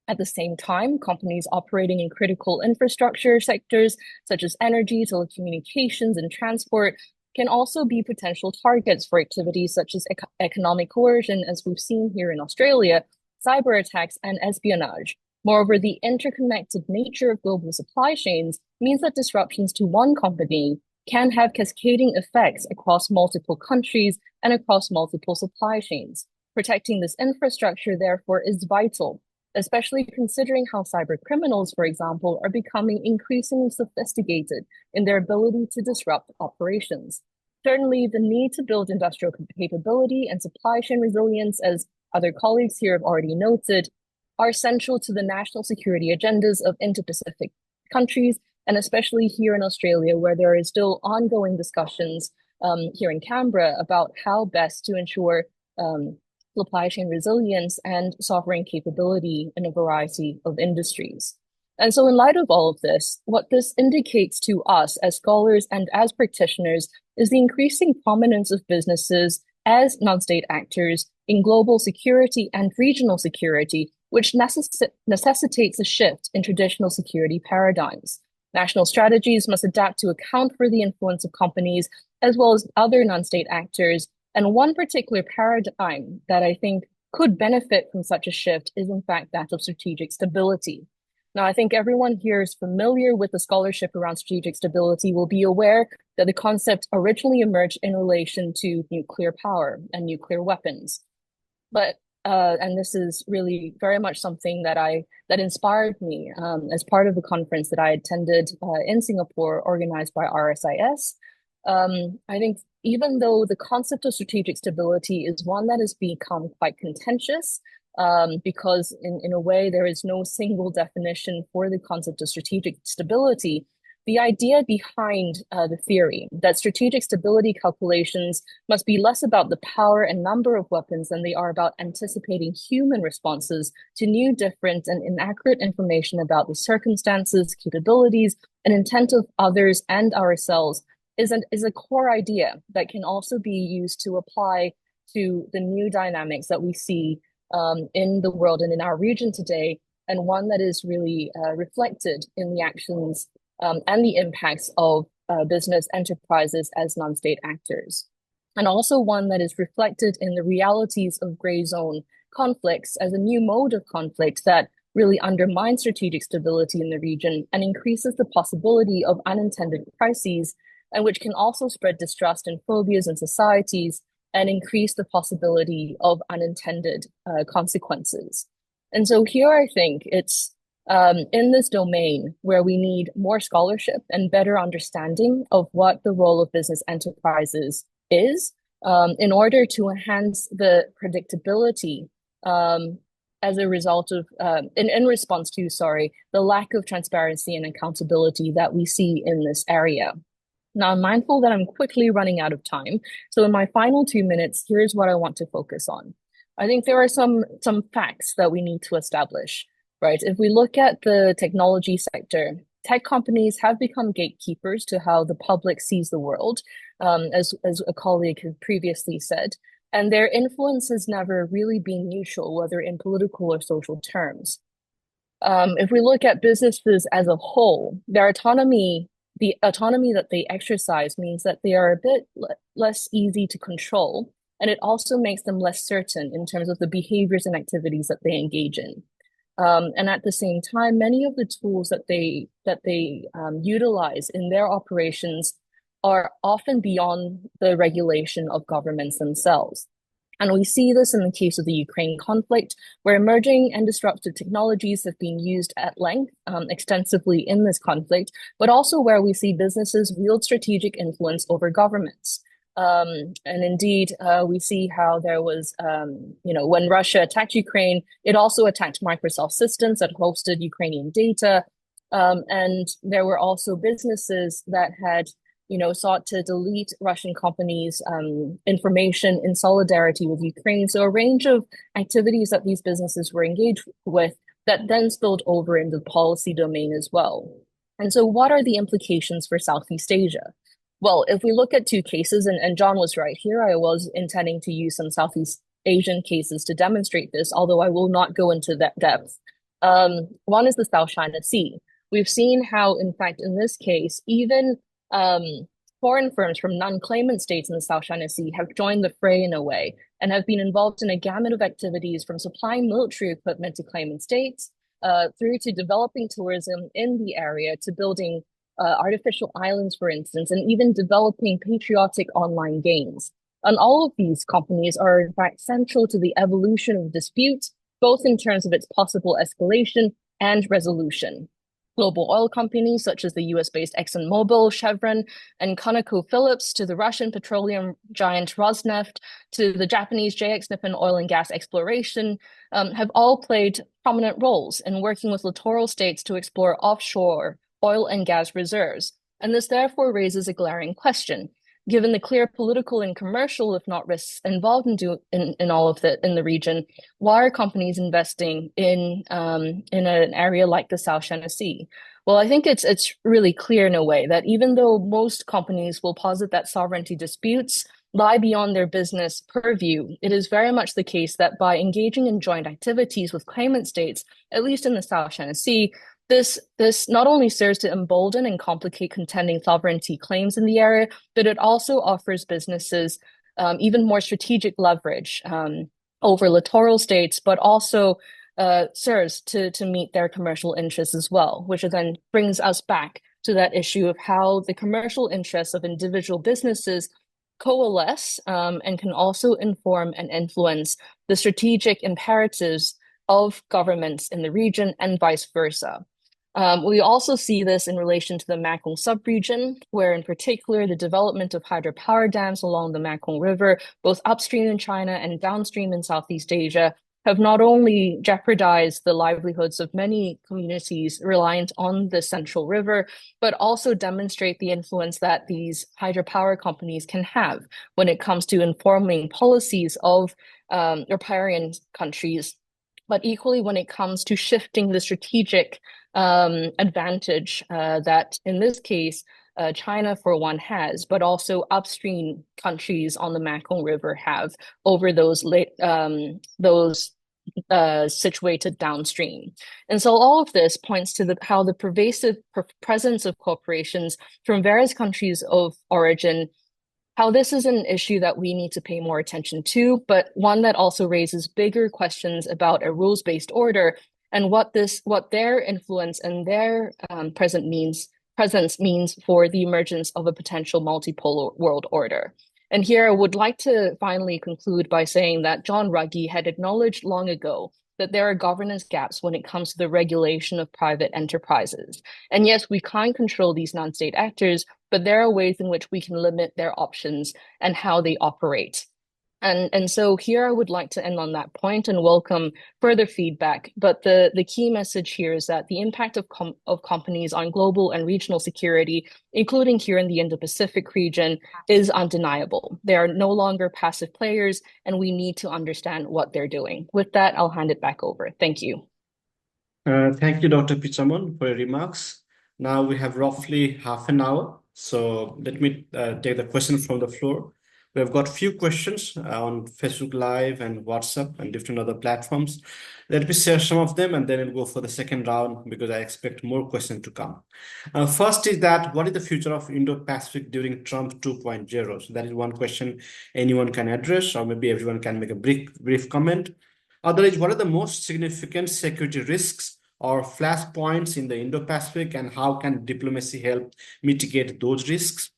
At the same time, companies operating in critical infrastructure sectors such as energy, telecommunications, and transport can also be potential targets for activities such as economic coercion, as we've seen here in Australia, cyber attacks, and espionage. Moreover, the interconnected nature of global supply chains means that disruptions to one company can have cascading effects across multiple countries and across multiple supply chains. Protecting this infrastructure, therefore, is vital, especially considering how cyber criminals, for example, are becoming increasingly sophisticated in their ability to disrupt operations. Certainly, the need to build industrial capability and supply chain resilience, as other colleagues here have already noted, are central to the national security agendas of Indo-Pacific countries, and especially here in Australia, where there is still ongoing discussions here in Canberra about how best to ensure supply chain resilience and sovereign capability in a variety of industries. And so in light of all of this, what this indicates to us as scholars and as practitioners is the increasing prominence of businesses as non-state actors in global security and regional security, which necessitates a shift in traditional security paradigms. National strategies must adapt to account for the influence of companies as well as other non-state actors. And one particular paradigm that I think could benefit from such a shift is in fact that of strategic stability. Now, I think everyone here is familiar with the scholarship around strategic stability, will be aware that the concept originally emerged in relation to nuclear power and nuclear weapons. But and this is really very much something that inspired me as part of the conference that I attended in Singapore, organized by RSIS. I think even though the concept of strategic stability is one that has become quite contentious, because in a way there is no single definition for the concept of strategic stability, the idea behind the theory that strategic stability calculations must be less about the power and number of weapons than they are about anticipating human responses to new, different, and inaccurate information about the circumstances, capabilities, and intent of others and ourselves is a core idea that can also be used to apply to the new dynamics that we see in the world and in our region today, and one that is really reflected in the actions and the impacts of business enterprises as non-state actors. and also one that is reflected in the realities of gray zone conflicts as a new mode of conflict that really undermines strategic stability in the region and increases the possibility of unintended crises, and which can also spread distrust and phobias in societies and increase the possibility of unintended consequences. And so here I think it's in this domain where we need more scholarship and better understanding of what the role of business enterprises is in order to enhance the predictability as a result of, in response to, the lack of transparency and accountability that we see in this area. Now, I'm mindful that I'm quickly running out of time. So in my final 2 minutes, here's what I want to focus on. I think there are some facts that we need to establish, right? If we look at the technology sector, tech companies have become gatekeepers to how the public sees the world, as a colleague had previously said, and their influence has never really been neutral, whether in political or social terms. If we look at businesses as a whole, their autonomy, the autonomy that they exercise means that they are a bit less easy to control, and it also makes them less certain in terms of the behaviors and activities that they engage in. And at the same time, many of the tools that they utilize in their operations are often beyond the regulation of governments themselves. And we see this in the case of the Ukraine conflict, where emerging and disruptive technologies have been used at length extensively in this conflict, but also where we see businesses wield strategic influence over governments. And indeed, we see how there was, when Russia attacked Ukraine, it also attacked Microsoft systems that hosted Ukrainian data. And there were also businesses that had, sought to delete Russian companies' information in solidarity with Ukraine. So a range of activities that these businesses were engaged with that then spilled over into the policy domain as well. And so what are the implications for Southeast Asia? Well, if we look at two cases, and John was right here, I was intending to use some Southeast Asian cases to demonstrate this, although I will not go into that depth. One is the South China Sea. We've seen how, in fact, in this case, even foreign firms from non-claimant states in the South China Sea have joined the fray in a way and have been involved in a gamut of activities from supplying military equipment to claimant states through to developing tourism in the area to building artificial islands, for instance, and even developing patriotic online games. And all of these companies are, in fact, central to the evolution of disputes, both in terms of its possible escalation and resolution. Global oil companies such as the US-based ExxonMobil, Chevron, and ConocoPhillips, to the Russian petroleum giant Rosneft, to the Japanese JX Nippon Oil and Gas Exploration, have all played prominent roles in working with littoral states to explore offshore oil and gas reserves. And this therefore raises a glaring question. Given the clear political and commercial, if not risks, involved in all of that in the region, why are companies investing in an area like the South China Sea? Well, I think it's really clear in a way that even though most companies will posit that sovereignty disputes lie beyond their business purview, it is very much the case that by engaging in joint activities with claimant states, at least in the South China Sea, this not only serves to embolden and complicate contending sovereignty claims in the area, but it also offers businesses even more strategic leverage over littoral states, but also serves to meet their commercial interests as well, which then brings us back to that issue of how the commercial interests of individual businesses coalesce and can also inform and influence the strategic imperatives of governments in the region and vice versa. We also see this in relation to the Mekong subregion, where in particular the development of hydropower dams along the Mekong River, both upstream in China and downstream in Southeast Asia, have not only jeopardized the livelihoods of many communities reliant on the central river, but also demonstrate the influence that these hydropower companies can have when it comes to informing policies of riparian countries, but equally when it comes to shifting the strategic advantage that in this case China for one has, but also upstream countries on the Mekong River have over those situated downstream. And so all of this points to how the pervasive presence of corporations from various countries of origin how this is an issue that we need to pay more attention to, but one that also raises bigger questions about a rules-based order and what their influence and their presence means for the emergence of a potential multipolar world order. And here I would like to finally conclude by saying that John Ruggie had acknowledged long ago that there are governance gaps when it comes to the regulation of private enterprises. And yes, we can't control these non-state actors, but there are ways in which we can limit their options and how they operate. And so here I would like to end on that point and welcome further feedback. But the key message here is that the impact of companies on global and regional security, including here in the Indo-Pacific region, is undeniable. They are no longer passive players, and we need to understand what they're doing. With that, I'll hand it back over. Thank you. Thank you, Dr. Pichamon, for your remarks. Now we have roughly half an hour. So let me take the question from the floor. We have got a few questions on Facebook Live and WhatsApp and different other platforms. Let me share some of them and then we'll go for the second round because I expect more questions to come. First is that what is the future of Indo-Pacific during Trump 2.0? So that is one question anyone can address, or maybe everyone can make a brief comment. Other is, what are the most significant security risks or flashpoints in the Indo-Pacific, and how can diplomacy help mitigate those risks?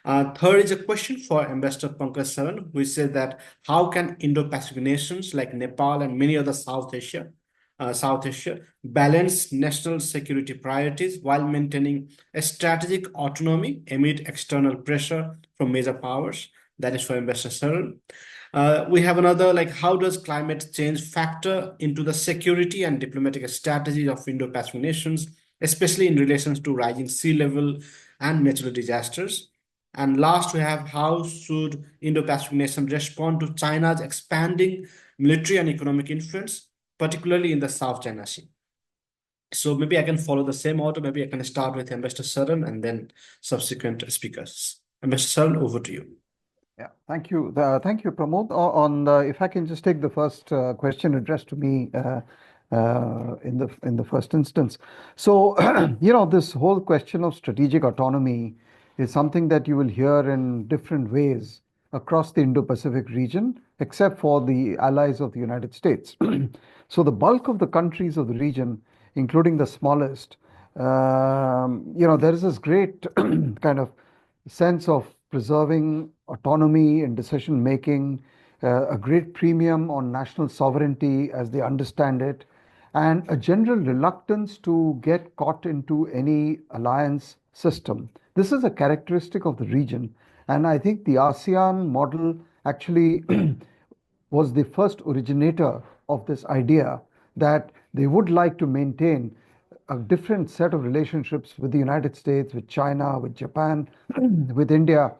Third is a question for Ambassador Pankaj Saran, who said that how can Indo-Pacific nations like Nepal and many other South Asia balance national security priorities while maintaining a strategic autonomy amid external pressure from major powers? That is for Ambassador Saran. We have another, like, how does climate change factor into the security and diplomatic strategies of Indo-Pacific nations, especially in relation to rising sea level and natural disasters? And last, we have, how should Indo-Pacific nations respond to China's expanding military and economic influence, particularly in the South China Sea? So maybe I can follow the same order. Maybe I can start with Ambassador Saran and then subsequent speakers. Ambassador Saran, over to you. Yeah, thank you. Thank you, Pramod. If I can just take the first question addressed to me in the first instance. So, this whole question of strategic autonomy is something that you will hear in different ways across the Indo-Pacific region, except for the allies of the United States. So the bulk of the countries of the region, including the smallest, there is this great kind of sense of preserving autonomy and decision making, a great premium on national sovereignty as they understand it, and a general reluctance to get caught into any alliance system. This is a characteristic of the region, and I think the ASEAN model actually was the first originator of this idea that they would like to maintain a different set of relationships with the United States, with China, with Japan, with India.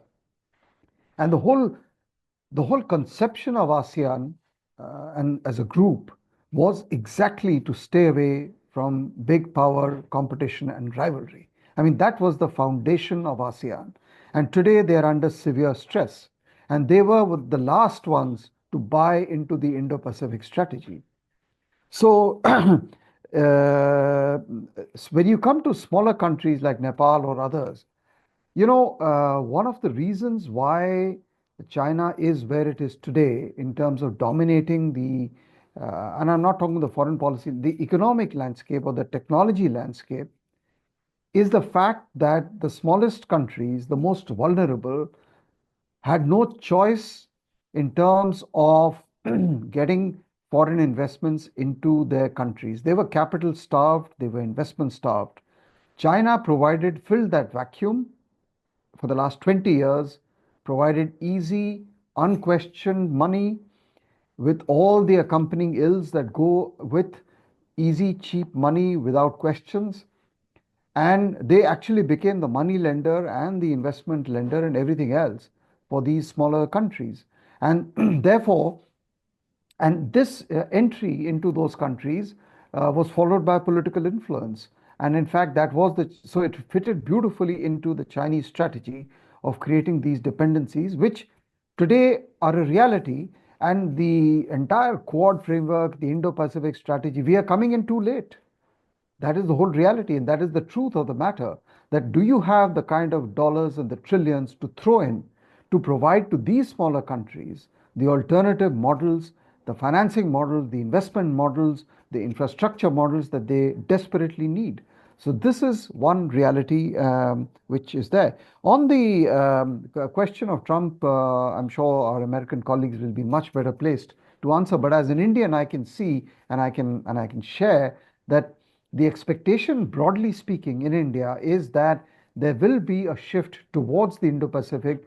And the whole conception of ASEAN and as a group was exactly to stay away from big power competition and rivalry. I mean, that was the foundation of ASEAN. And today they are under severe stress. And they were the last ones to buy into the Indo-Pacific strategy. So when you come to smaller countries like Nepal or others, one of the reasons why China is where it is today in terms of dominating and I'm not talking the foreign policy, the economic landscape or the technology landscape, is the fact that the smallest countries, the most vulnerable, had no choice in terms of getting foreign investments into their countries. They were capital starved, they were investment starved. China filled that vacuum for the last 20 years, provided easy, unquestioned money with all the accompanying ills that go with easy, cheap money without questions. And they actually became the money lender and the investment lender and everything else for these smaller countries. And therefore, this entry into those countries was followed by political influence. And in fact, so it fitted beautifully into the Chinese strategy of creating these dependencies, which today are a reality. And the entire Quad framework, the Indo-Pacific strategy, we are coming in too late. That is the whole reality, and that is the truth of the matter, that do you have the kind of dollars and the trillions to throw in to provide to these smaller countries the alternative models, the financing models, the investment models, the infrastructure models that they desperately need. So this is one reality which is there. On the question of Trump, I'm sure our American colleagues will be much better placed to answer. But as an Indian, I can see and I can share that the expectation, broadly speaking, in India is that there will be a shift towards the Indo-Pacific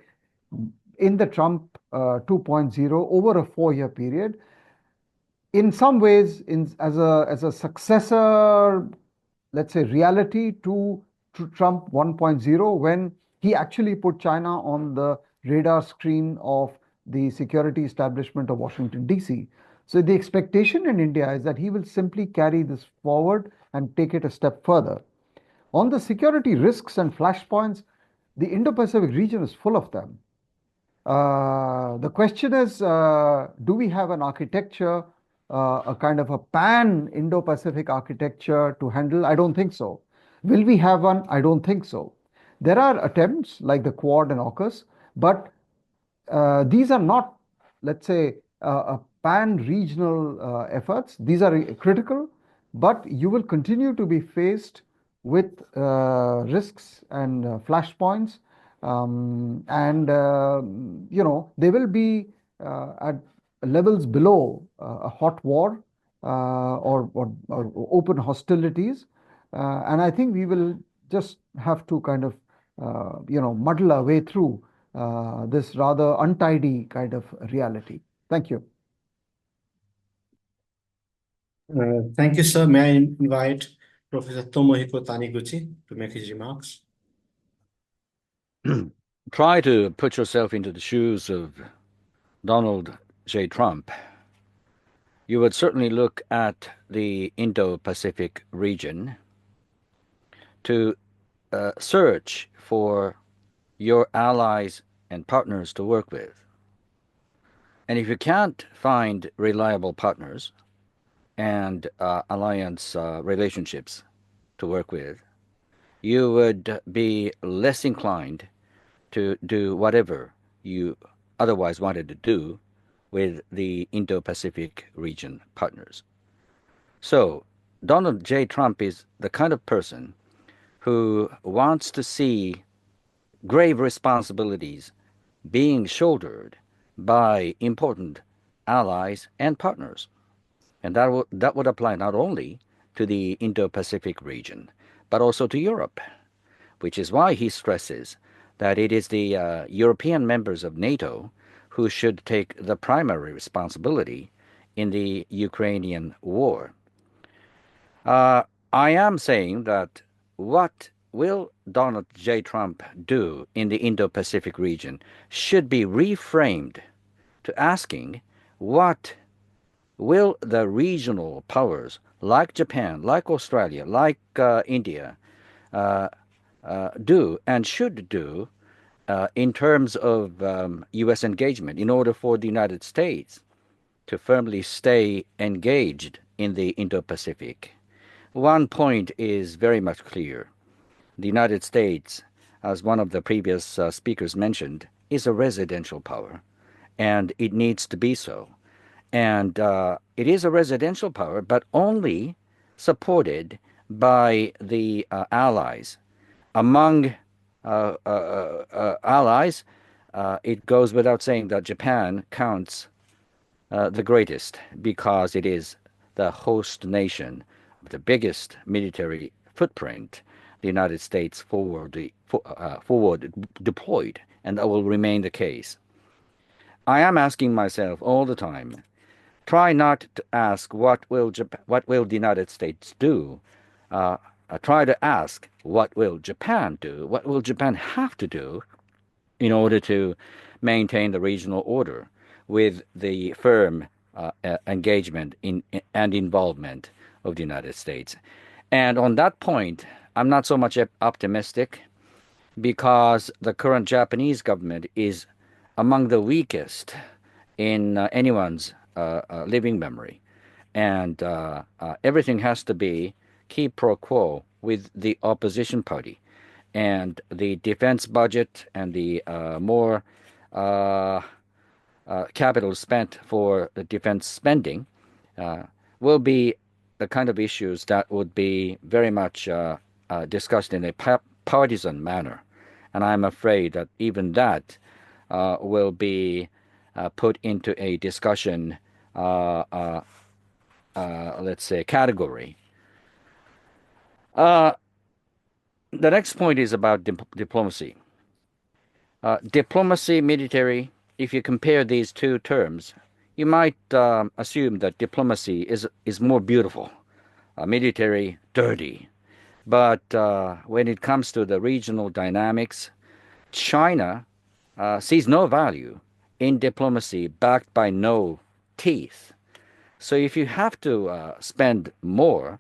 in the Trump 2.0 over a 4-year period. In some ways, as a successor, let's say, reality to Trump 1.0, when he actually put China on the radar screen of the security establishment of Washington, D.C. So the expectation in India is that he will simply carry this forward and take it a step further. On the security risks and flashpoints, the Indo-Pacific region is full of them. The question is, do we have an architecture, a kind of a pan-Indo-Pacific architecture to handle? I don't think so. Will we have one? I don't think so. There are attempts like the Quad and AUKUS, but these are not, let's say, a pan-regional efforts. These are critical, but you will continue to be faced with risks and flashpoints. They will be at levels below a hot war or open hostilities. And I think we will just have to kind of, muddle our way through this rather untidy kind of reality. Thank you. Thank you, sir. May I invite Professor Tomohiko Taniguchi to make his remarks? Try to put yourself into the shoes of Donald J. Trump. You would certainly look at the Indo-Pacific region to search for your allies and partners to work with. And if you can't find reliable partners and alliance relationships to work with, you would be less inclined to do whatever you otherwise wanted to do with the Indo-Pacific region partners. So Donald J. Trump is the kind of person who wants to see grave responsibilities being shouldered by important allies and partners. And that would apply not only to the Indo-Pacific region, but also to Europe, which is why he stresses that it is the European members of NATO who should take the primary responsibility in the Ukrainian war. I am saying that what will Donald J. Trump do in the Indo-Pacific region should be reframed to asking what will the regional powers like Japan, like Australia, like India do and should do in terms of U.S. engagement in order for the United States to firmly stay engaged in the Indo-Pacific. One point is very much clear. The United States, as one of the previous speakers mentioned, is a residential power, and it needs to be so. And it is a residential power, but only supported by the allies. Among allies, it goes without saying that Japan counts the greatest because it is the host nation of the biggest military footprint the United States forward deployed, and that will remain the case. I am asking myself all the time, try not to ask what will the United States do. Try to ask what will Japan do? What will Japan have to do in order to maintain the regional order with the firm engagement and involvement of the United States? And on that point, I'm not so much optimistic because the current Japanese government is among the weakest in anyone's living memory. And everything has to be quid pro quo with the opposition party. And the defense budget and the more capital spent for the defense spending will be the kind of issues that would be very much discussed in a partisan manner. And I'm afraid that even that will be put into a discussion, let's say, category. The next point is about diplomacy. Diplomacy, military, if you compare these two terms, you might assume that diplomacy is more beautiful, military, dirty. But when it comes to the regional dynamics, China sees no value in diplomacy backed by no teeth. So if you have to spend more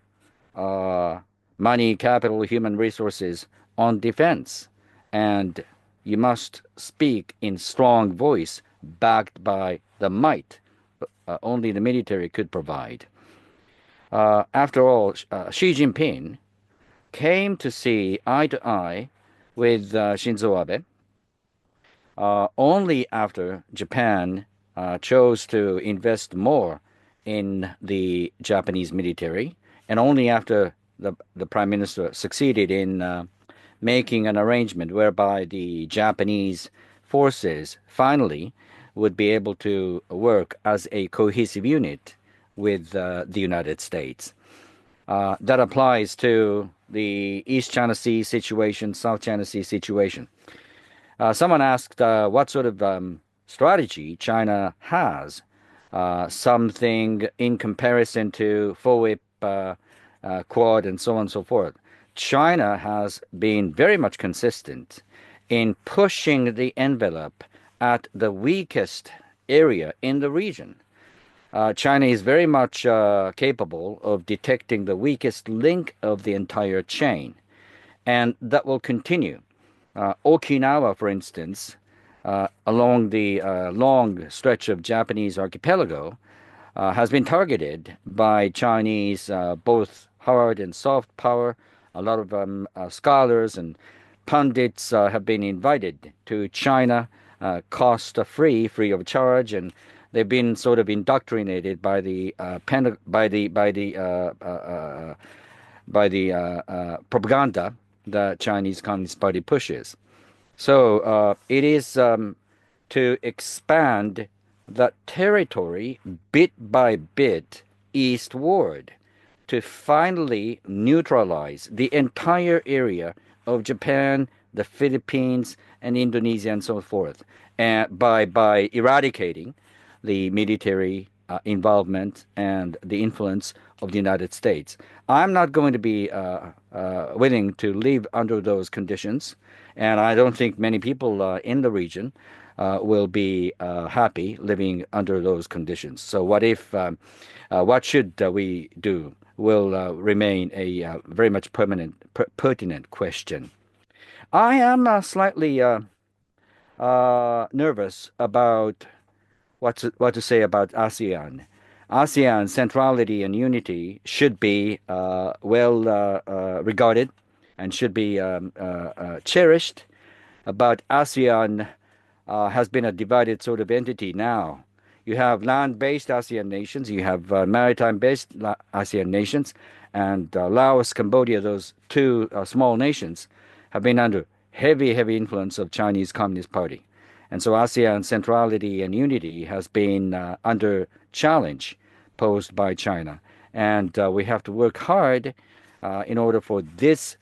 money, capital, human resources on defense, and you must speak in strong voice backed by the might only the military could provide. After all, Xi Jinping came to see eye to eye with Shinzo Abe only after Japan chose to invest more in the Japanese military, and only after the Prime Minister succeeded in making an arrangement whereby the Japanese forces finally would be able to work as a cohesive unit with the United States. That applies to the East China Sea situation, South China Sea situation. Someone asked what sort of strategy China has, something in comparison to FOIP, Quad, and so on and so forth. China has been very much consistent in pushing the envelope at the weakest area in the region. China is very much capable of detecting the weakest link of the entire chain, and that will continue. Okinawa, for instance, along the long stretch of Japanese archipelago, has been targeted by Chinese both hard and soft power. A lot of scholars and pundits have been invited to China, cost-free, free of charge, and they've been sort of indoctrinated by the propaganda the Chinese Communist Party pushes. So it is to expand the territory bit by bit eastward to finally neutralize the entire area of Japan, the Philippines, and Indonesia, and so forth, and by eradicating the military involvement and the influence of the United States. I'm not going to be willing to live under those conditions, and I don't think many people in the region will be happy living under those conditions. So what should we do will remain a very much pertinent question. I am slightly nervous about what to say about ASEAN. ASEAN centrality and unity should be well regarded and should be cherished, but ASEAN has been a divided sort of entity now. You have land-based ASEAN nations, you have maritime-based ASEAN nations, and Laos, Cambodia, those two small nations, have been under heavy influence of Chinese Communist Party. And so ASEAN centrality and unity has been under challenge posed by China. And we have to work hard in order for this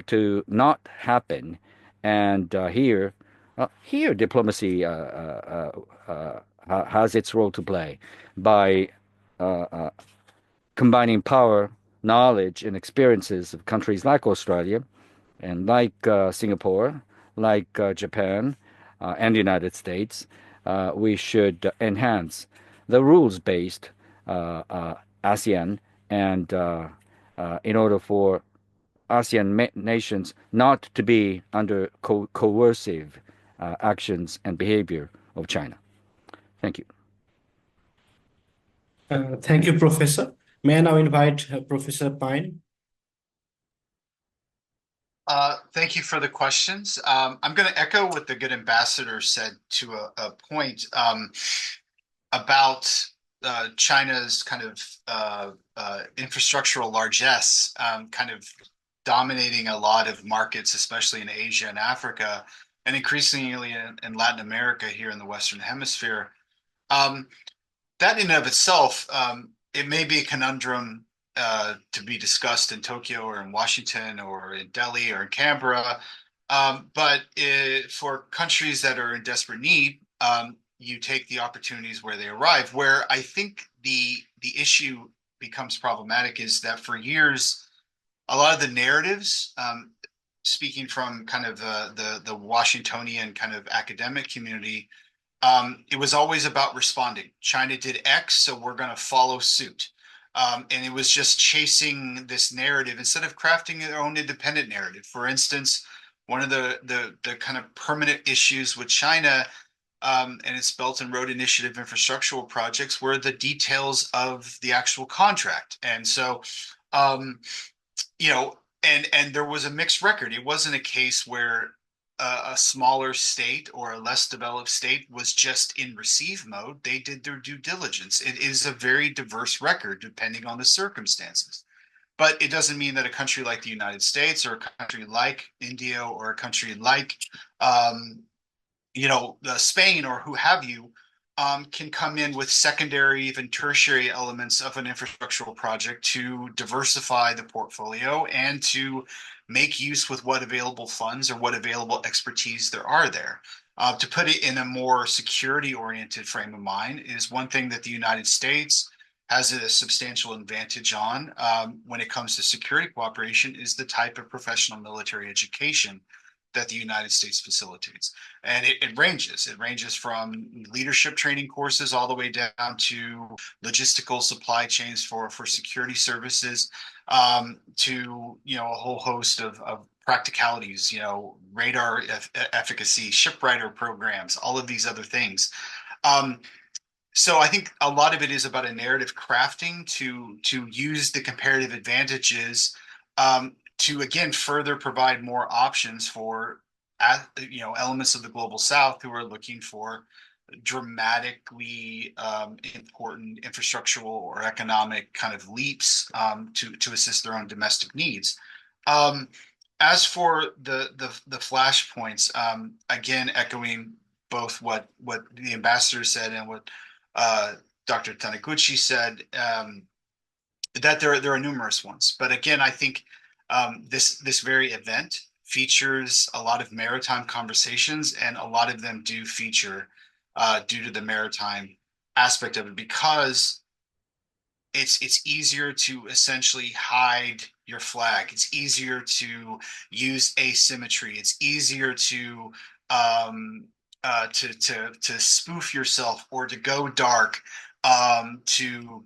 to not happen. And here diplomacy has its role to play by combining power, knowledge, and experiences of countries like Australia and like Singapore, like Japan, and the United States. We should enhance the rules-based ASEAN, and in order for ASEAN nations not to be under coercive actions and behavior of China. Thank you. Thank you, Professor. May I now invite Professor Payne? Thank you for the questions. I'm going to echo what the good ambassador said to a point about China's kind of infrastructural largesse, kind of dominating a lot of markets, especially in Asia and Africa, and increasingly in Latin America here in the Western Hemisphere. That in and of itself, it may be a conundrum to be discussed in Tokyo or in Washington or in Delhi or in Canberra. But for countries that are in desperate need, you take the opportunities where they arrive. Where I think the issue becomes problematic is that for years, a lot of the narratives, speaking from kind of the Washingtonian kind of academic community, it was always about responding. China did X, so we're going to follow suit. And it was just chasing this narrative instead of crafting their own independent narrative. For instance, one of the kind of permanent issues with China and its Belt and Road Initiative infrastructural projects were the details of the actual contract. And so, you know, and there was a mixed record. It wasn't a case where a smaller state or a less developed state was just in receive mode. They did their due diligence. It is a very diverse record depending on the circumstances. But it doesn't mean that a country like the United States or a country like India or a country like, Spain or who have you, can come in with secondary, even tertiary elements of an infrastructural project to diversify the portfolio and to make use with what available funds or what available expertise there are there. To put it in a more security-oriented frame of mind is one thing that the United States has a substantial advantage on when it comes to security cooperation is the type of professional military education that the United States facilitates. And it ranges. It ranges from leadership training courses all the way down to logistical supply chains for security services, to, a whole host of practicalities, radar efficacy, shipwriter programs, all of these other things. So I think a lot of it is about a narrative crafting to use the comparative advantages to again further provide more options for elements of the global South who are looking for dramatically important infrastructural or economic kind of leaps to assist their own domestic needs. As for the flashpoints, again echoing both what the ambassador said and what Dr. Taniguchi said, that there are numerous ones. But again, I think this very event features a lot of maritime conversations, and a lot of them do feature due to the maritime aspect of it, because it's easier to essentially hide your flag. It's easier to use asymmetry. It's easier to spoof yourself or to go dark, to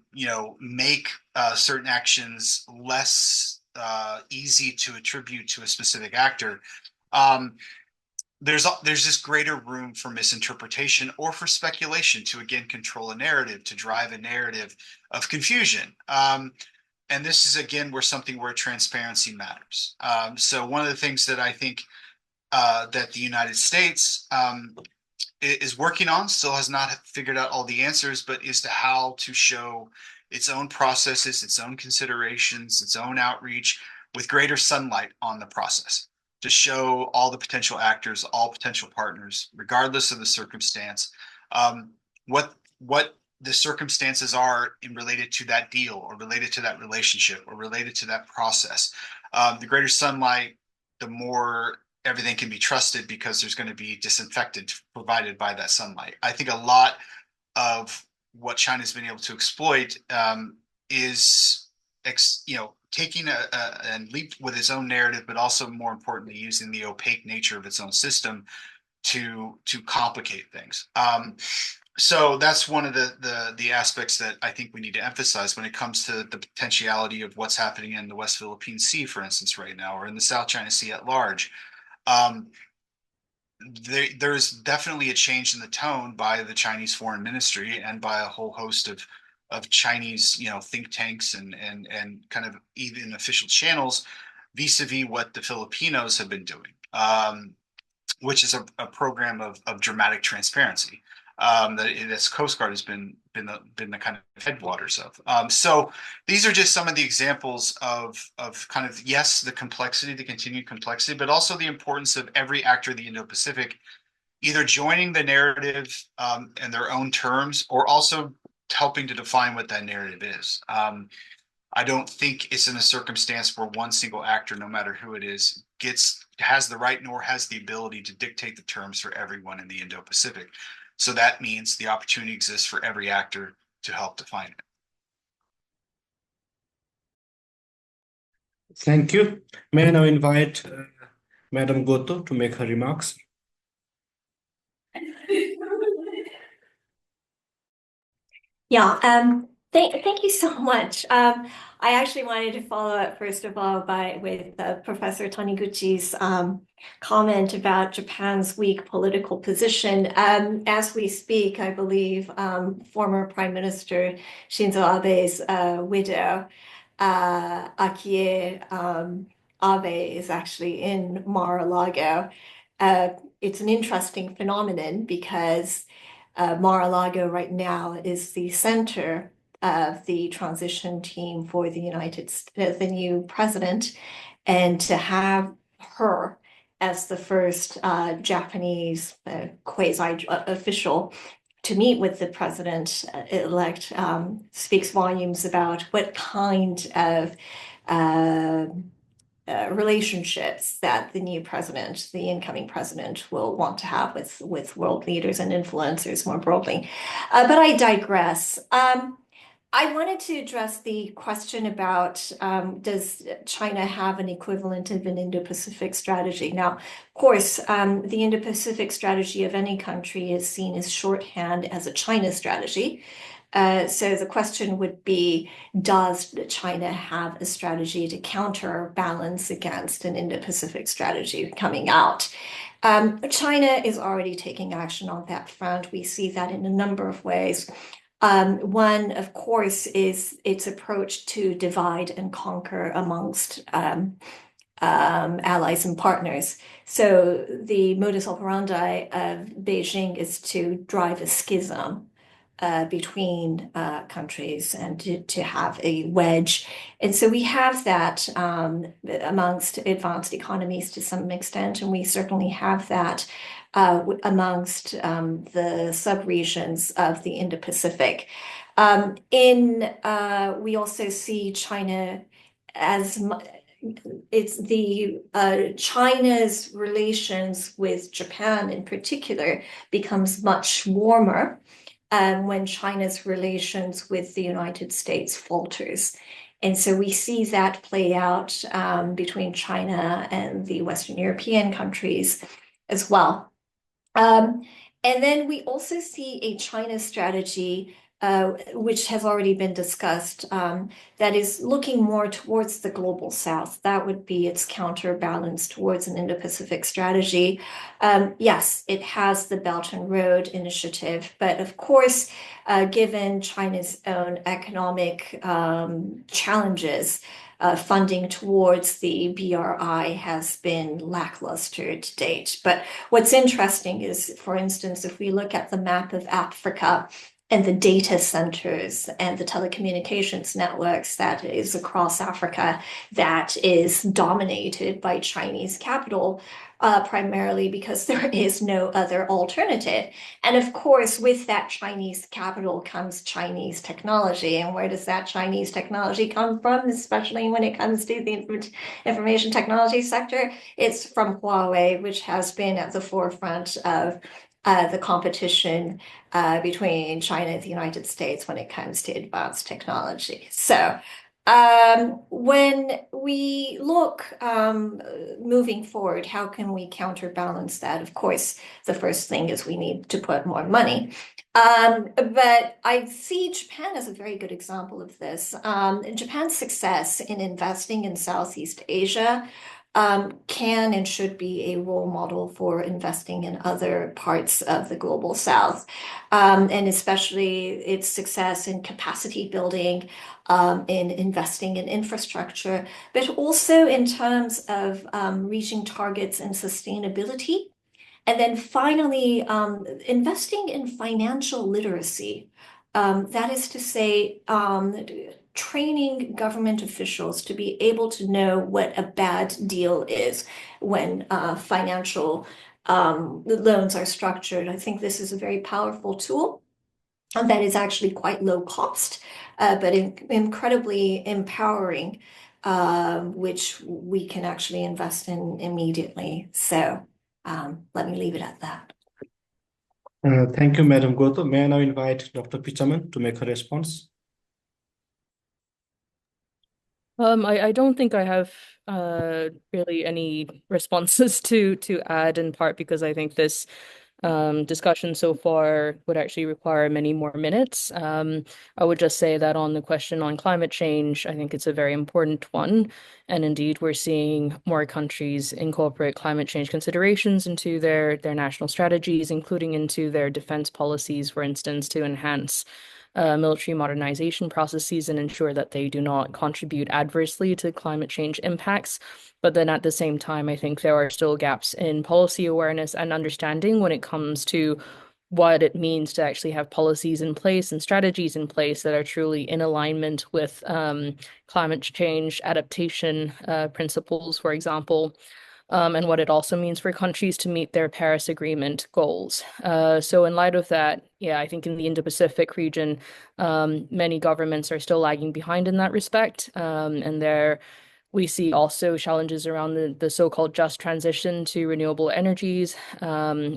make certain actions less easy to attribute to a specific actor. There's this greater room for misinterpretation or for speculation to again control a narrative, to drive a narrative of confusion. And this is again where transparency matters. So one of the things that I think that the United States is working on, still has not figured out all the answers, but is to how to show its own processes, its own considerations, its own outreach with greater sunlight on the process, to show all the potential actors, all potential partners, regardless of the circumstance, what the circumstances are in related to that deal or related to that relationship or related to that process. The greater sunlight, the more everything can be trusted, because there's going to be disinfectant provided by that sunlight. I think a lot of what China's been able to exploit is taking a leap with its own narrative, but also more importantly, using the opaque nature of its own system to complicate things. So that's one of the aspects that I think we need to emphasize when it comes to the potentiality of what's happening in the West Philippine Sea, for instance, right now, or in the South China Sea at large. There's definitely a change in the tone by the Chinese foreign ministry and by a whole host of Chinese, think tanks and kind of even official channels vis-a-vis what the Filipinos have been doing, which is a program of dramatic transparency that this Coast Guard has been the kind of headwaters of. So these are just some of the examples of kind of, yes, the complexity, the continued complexity, but also the importance of every actor of the Indo-Pacific either joining the narrative in their own terms or also helping to define what that narrative is. I don't think it's in a circumstance where one single actor, no matter who it is, has the right nor has the ability to dictate the terms for everyone in the Indo-Pacific. So that means the opportunity exists for every actor to help define it. Thank you. May I now invite Madam Goto to make her remarks? Yeah, thank you so much. I actually wanted to follow up first of all with Professor Taniguchi's comment about Japan's weak political position. As we speak, I believe former Prime Minister Shinzo Abe's widow, Akie Abe, is actually in Mar-a-Lago. It's an interesting phenomenon because Mar-a-Lago right now is the center of the transition team for the the new president, and to have her as the first Japanese quasi-official to meet with the president-elect speaks volumes about what kind of relationships that the new president, the incoming president, will want to have with world leaders and influencers more broadly. But I digress. I wanted to address the question about does China have an equivalent of an Indo-Pacific strategy? Now, of course, the Indo-Pacific strategy of any country is seen as shorthand as a China strategy. So the question would be, does China have a strategy to counterbalance against an Indo-Pacific strategy coming out? China is already taking action on that front. We see that in a number of ways. One, of course, is its approach to divide and conquer amongst allies and partners. So the modus operandi of Beijing is to drive a schism between countries and to have a wedge. And so we have that amongst advanced economies to some extent, and we certainly have that amongst the sub-regions of the Indo-Pacific. We also see China as China's relations with Japan in particular becomes much warmer when China's relations with the United States falters. And so we see that play out between China and the Western European countries as well. And then we also see a China strategy, which has already been discussed, that is looking more towards the global south. That would be its counterbalance towards an Indo-Pacific strategy. Yes, it has the Belt and Road Initiative, but of course, given China's own economic challenges, funding towards the BRI has been lackluster to date. But what's interesting is, for instance, if we look at the map of Africa and the data centers and the telecommunications networks that is across Africa, that is dominated by Chinese capital, primarily because there is no other alternative. And of course, with that Chinese capital comes Chinese technology. And where does that Chinese technology come from, especially when it comes to the information technology sector? It's from Huawei, which has been at the forefront of the competition between China and the United States when it comes to advanced technology. So when we look moving forward, how can we counterbalance that? Of course, the first thing is we need to put more money. But I see Japan as a very good example of this. Japan's success in investing in Southeast Asia can and should be a role model for investing in other parts of the global South, and especially its success in capacity building, in investing in infrastructure, but also in terms of reaching targets and sustainability. And then finally, investing in financial literacy. That is to say, training government officials to be able to know what a bad deal is when financial loans are structured. I think this is a very powerful tool that is actually quite low cost, but incredibly empowering, which we can actually invest in immediately. So let me leave it at that. Thank you, Madam Goto. May I now invite Dr. Pichamon to make a response? I don't think I have really any responses to add, in part because I think this discussion so far would actually require many more minutes. I would just say that on the question on climate change, I think it's a very important one. And indeed, we're seeing more countries incorporate climate change considerations into their national strategies, including into their defense policies, for instance, to enhance military modernization processes and ensure that they do not contribute adversely to climate change impacts. But then at the same time, I think there are still gaps in policy awareness and understanding when it comes to what it means to actually have policies in place and strategies in place that are truly in alignment with climate change adaptation principles, for example. And what it also means for countries to meet their Paris Agreement goals. So in light of that, yeah, I think in the Indo-Pacific region, many governments are still lagging behind in that respect. And there we see also challenges around the so-called just transition to renewable energies,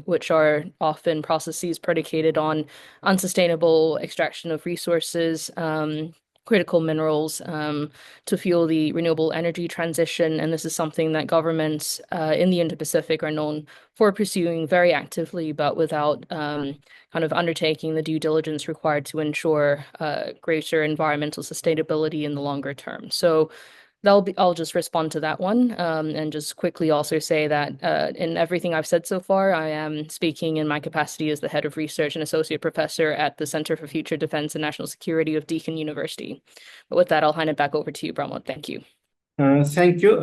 which are often processes predicated on unsustainable extraction of resources, critical minerals to fuel the renewable energy transition. And this is something that governments in the Indo-Pacific are known for pursuing very actively, but without kind of undertaking the due diligence required to ensure greater environmental sustainability in the longer term. So I'll just respond to that one, and just quickly also say that in everything I've said so far, I am speaking in my capacity as the head of research and associate professor at the Center for Future Defense and National Security of Deakin University. But with that, I'll hand it back over to you, Pramod. Thank you. Thank you.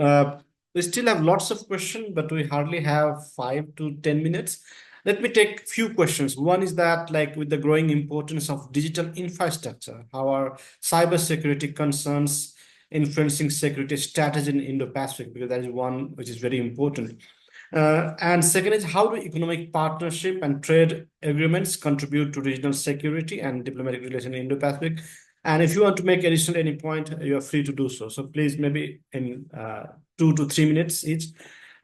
We still have lots of questions, but we hardly have 5 to 10 minutes. Let me take a few questions. One is that, like, with the growing importance of digital infrastructure, how are cybersecurity concerns influencing security strategy in Indo-Pacific? Because that is one which is very important. And second is, how do economic partnership and trade agreements contribute to regional security and diplomatic relations in Indo-Pacific? And if you want to make additional any point, you are free to do so. So please, maybe in 2 to 3 minutes each,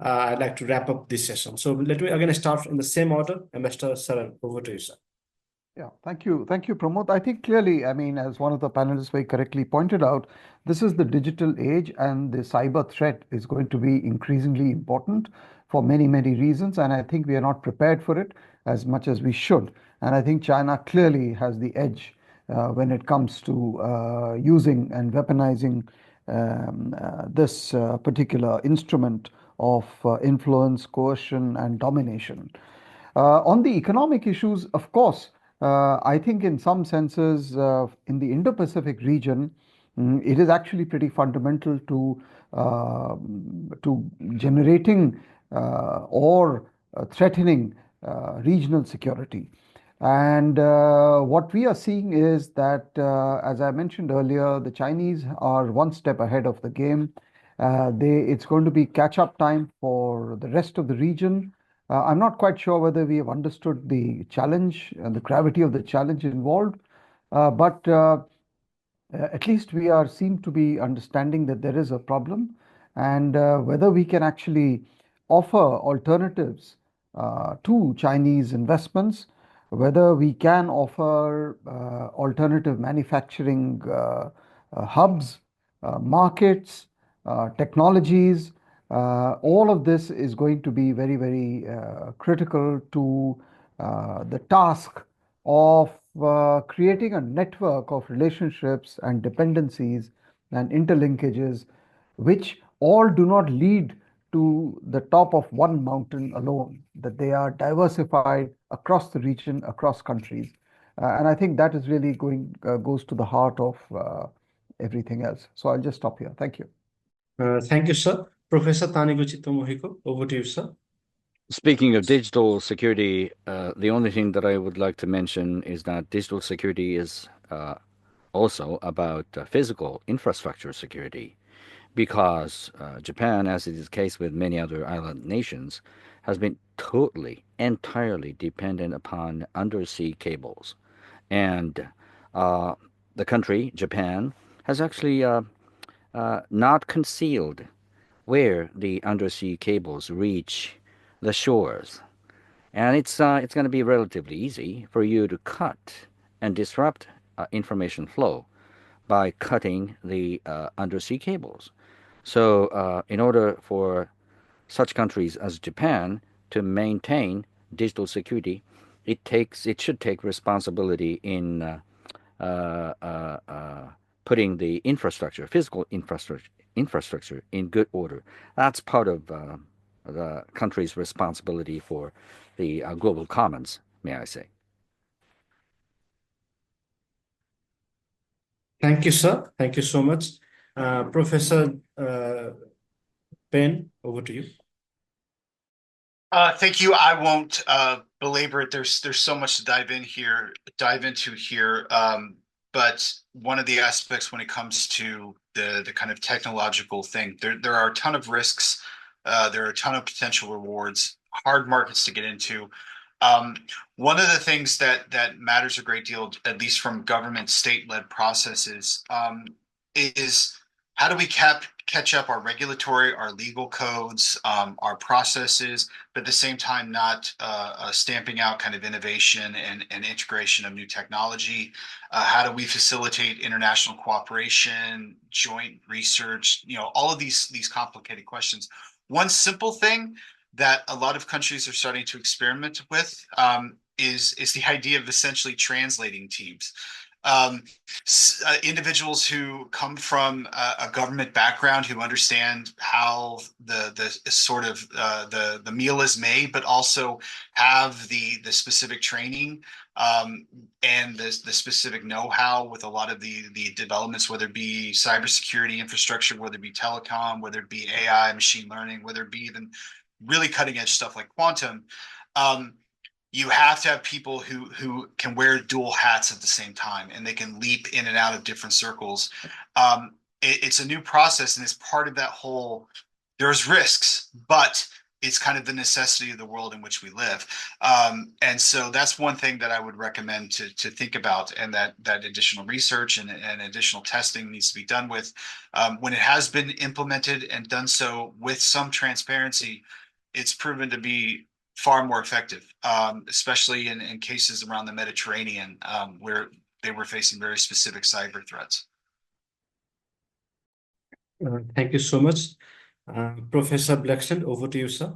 I'd like to wrap up this session. So let me again start in the same order. Ambassador Saran, over to you, sir. Yeah, thank you. Thank you, Pramod. I think clearly, I mean, as one of the panelists very correctly pointed out, this is the digital age and the cyber threat is going to be increasingly important for many, many reasons. And I think we are not prepared for it as much as we should. And I think China clearly has the edge when it comes to using and weaponizing this particular instrument of influence, coercion, and domination. On the economic issues, of course, I think in some senses in the Indo-Pacific region, it is actually pretty fundamental to generating or threatening regional security. And what we are seeing is that, as I mentioned earlier, the Chinese are one step ahead of the game. It's going to be catch-up time for the rest of the region. I'm not quite sure whether we have understood the challenge and the gravity of the challenge involved, but at least we seem to be understanding that there is a problem, and whether we can actually offer alternatives to Chinese investments, whether we can offer alternative manufacturing hubs, markets, technologies. All of this is going to be very, very critical to the task of creating a network of relationships and dependencies and interlinkages, which all do not lead to the top of one mountain alone, that they are diversified across the region, across countries. And I think that is really goes to the heart of everything else. So I'll just stop here. Thank you. Thank you, sir. Professor Taniguchi Tomohiko, over to you, sir. Speaking of digital security, the only thing that I would like to mention is that digital security is also about physical infrastructure security, because Japan, as is the case with many other island nations, has been totally, entirely dependent upon undersea cables. And the country, Japan, has actually not concealed where the undersea cables reach the shores. And it's going to be relatively easy for you to cut and disrupt information flow by cutting the undersea cables. So in order for such countries as Japan to maintain digital security, it should take responsibility in putting the infrastructure, physical infrastructure in good order. That's part of the country's responsibility for the global commons, may I say. Thank you, sir. Thank you so much. Professor Payne, over to you. Thank you. I won't belabor it. There's so much to dive into here. But one of the aspects when it comes to the kind of technological thing, there are a ton of risks. There are a ton of potential rewards, hard markets to get into. One of the things that matters a great deal, at least from government state-led processes, is how do we catch up our regulatory, our legal codes, our processes, but at the same time not stamping out kind of innovation and integration of new technology? How do we facilitate international cooperation, joint research? All of these complicated questions. One simple thing that a lot of countries are starting to experiment with is the idea of essentially translating teams. Individuals who come from a government background, who understand how the sort of the meal is made, but also have the specific training and the specific know-how with a lot of the developments, whether it be cybersecurity infrastructure, whether it be telecom, whether it be AI, machine learning, whether it be even really cutting edge stuff like quantum. You have to have people who can wear dual hats at the same time, and they can leap in and out of different circles. It's a new process, and it's part of that whole, there's risks, but it's kind of the necessity of the world in which we live. And so that's one thing that I would recommend to think about, and that additional research and additional testing needs to be done with. When it has been implemented and done so with some transparency, it's proven to be far more effective, especially in cases around the Mediterranean, where they were facing very specific cyber threats. Thank you so much. Professor Blaxland, over to you, sir.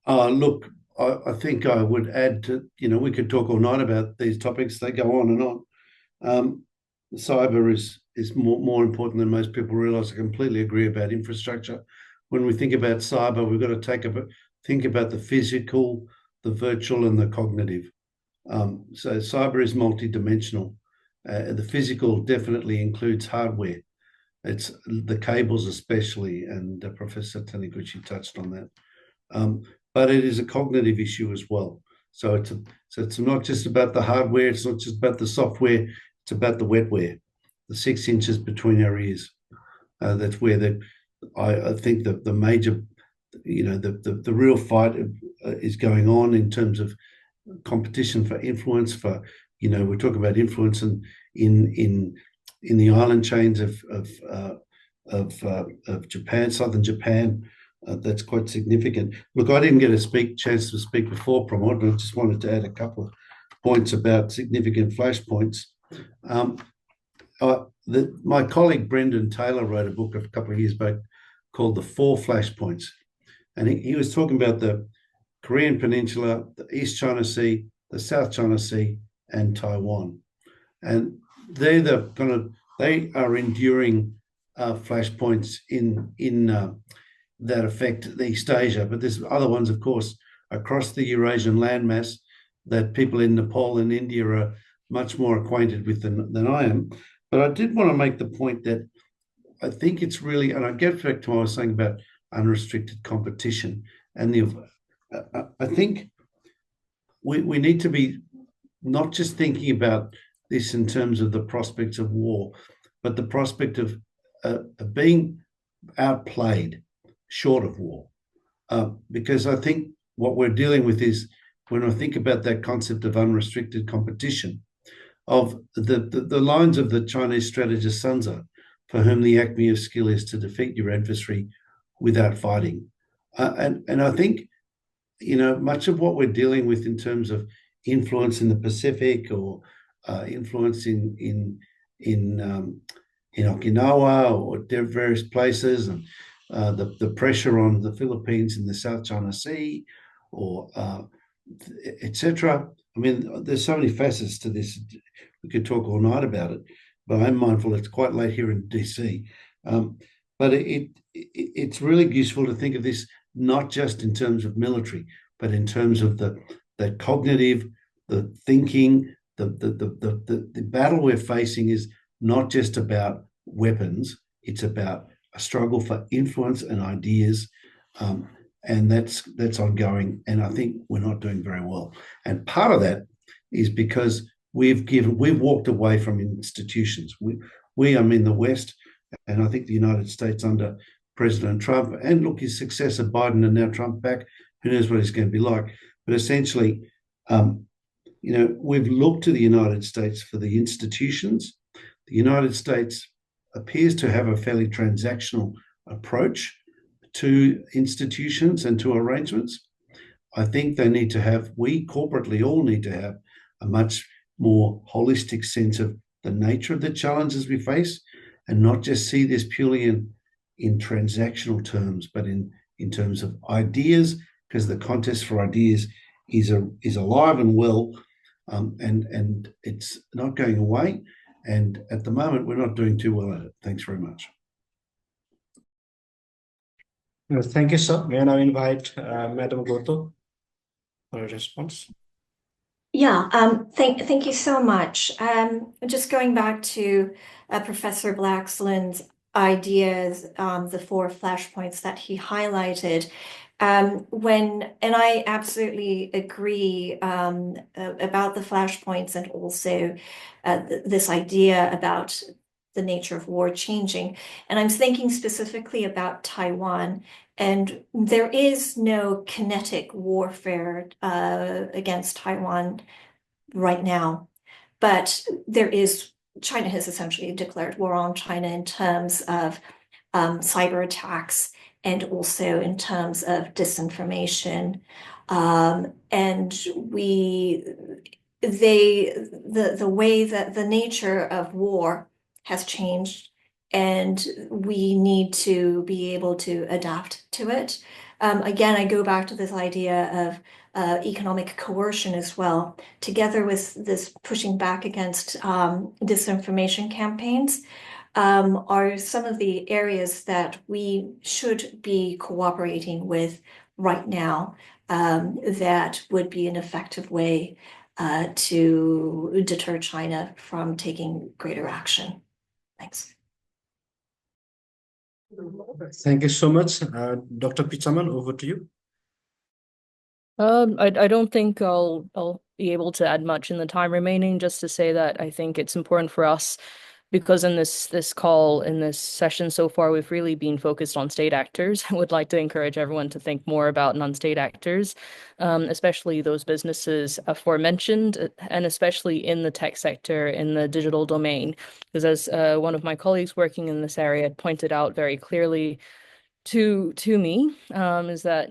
Look, I think I would add to, we could talk all night about these topics. They go on and on. Cyber is more important than most people realize. I completely agree about infrastructure. When we think about cyber, we've got to think about the physical, the virtual, and the cognitive. So cyber is multidimensional. The physical definitely includes hardware. It's the cables especially, and Professor Taniguchi touched on that. But it is a cognitive issue as well. So it's not just about the hardware. It's not just about the software. It's about the wetware, the 6 inches between our ears. That's where I think the major, the real fight is going on in terms of competition for influence. We talk about influence in the island chains of Japan, southern Japan. That's quite significant. Look, I didn't get a chance to speak before, Pramod, but I just wanted to add a couple of points about significant flashpoints. My colleague Brendan Taylor wrote a book a couple of years back called The 4 Flashpoints. And he was talking about the Korean Peninsula, the East China Sea, the South China Sea, and Taiwan. And they are enduring flashpoints in that affect East Asia, but there's other ones, of course, across the Eurasian landmass that people in Nepal and India are much more acquainted with than I am. But I did want to make the point that I think it's really, and I get back to what I was saying about unrestricted competition, and I think we need to be not just thinking about this in terms of the prospects of war, but the prospect of being outplayed short of war. Because I think what we're dealing with is, when I think about that concept of unrestricted competition, of the lines of the Chinese strategist Sun Tzu, for whom the acme of skill is to defeat your adversary without fighting. And I think, much of what we're dealing with in terms of influence in the Pacific, or influence in Okinawa or various places, and the pressure on the Philippines in the South China Sea, or etc. I mean, there's so many facets to this. We could talk all night about it, but I'm mindful it's quite late here in DC. But it's really useful to think of this not just in terms of military, but in terms of the cognitive, the thinking, the battle we're facing is not just about weapons. It's about a struggle for influence and ideas, and that's ongoing. And I think we're not doing very well. And part of that is because we've walked away from institutions. I mean the West, and I think the United States under President Trump, and look, his successor Biden, and now Trump back, who knows what he's going to be like. But essentially, we've looked to the United States for the institutions. The United States appears to have a fairly transactional approach to institutions and to arrangements. I think we corporately all need to have a much more holistic sense of the nature of the challenges we face, and not just see this purely in transactional terms, but in terms of ideas, because the contest for ideas is alive and well, and it's not going away. And at the moment, we're not doing too well at it. Thanks very much. Thank you, sir. May I now invite Madam Goto for a response? Yeah, thank you so much. Just going back to Professor Blaxland's ideas, the 4 flashpoints that he highlighted, and I absolutely agree about the flashpoints, and also this idea about the nature of war changing. And I'm thinking specifically about Taiwan, and there is no kinetic warfare against Taiwan right now, but China has essentially declared war on China in terms of cyber attacks, and also in terms of disinformation. And the way that the nature of war has changed, and we need to be able to adapt to it. Again, I go back to this idea of economic coercion as well, together with this pushing back against disinformation campaigns, are some of the areas that we should be cooperating with right now, that would be an effective way to deter China from taking greater action. Thanks. Thank you so much. Dr. Pichamon, over to you. I don't think I'll be able to add much in the time remaining, just to say that I think it's important for us, because in this call, in this session so far, we've really been focused on state actors. I would like to encourage everyone to think more about non-state actors, especially those businesses aforementioned, and especially in the tech sector, in the digital domain. Because as one of my colleagues working in this area pointed out very clearly to me, is that,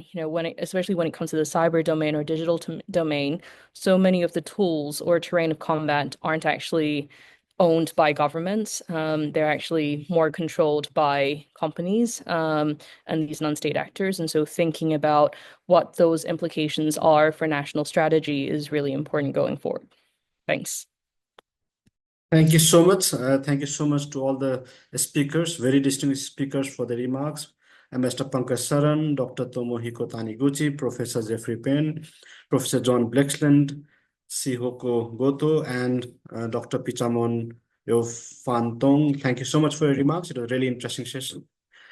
especially when it comes to the cyber domain or digital domain, so many of the tools or terrain of combat aren't actually owned by governments. They're actually more controlled by companies and these non-state actors. And so thinking about what those implications are for national strategy is really important going forward. Thanks. Thank you so much. Thank you so much to all the speakers, very distinguished speakers for the remarks. Mr. Pankaj Saran, Dr. Tomohiko Taniguchi, Professor Jeffrey Payne, Professor John Blaxland, Shihoko Goto, and Dr. Pichamon Yeophantong. Thank you so much for your remarks. It was a really interesting session.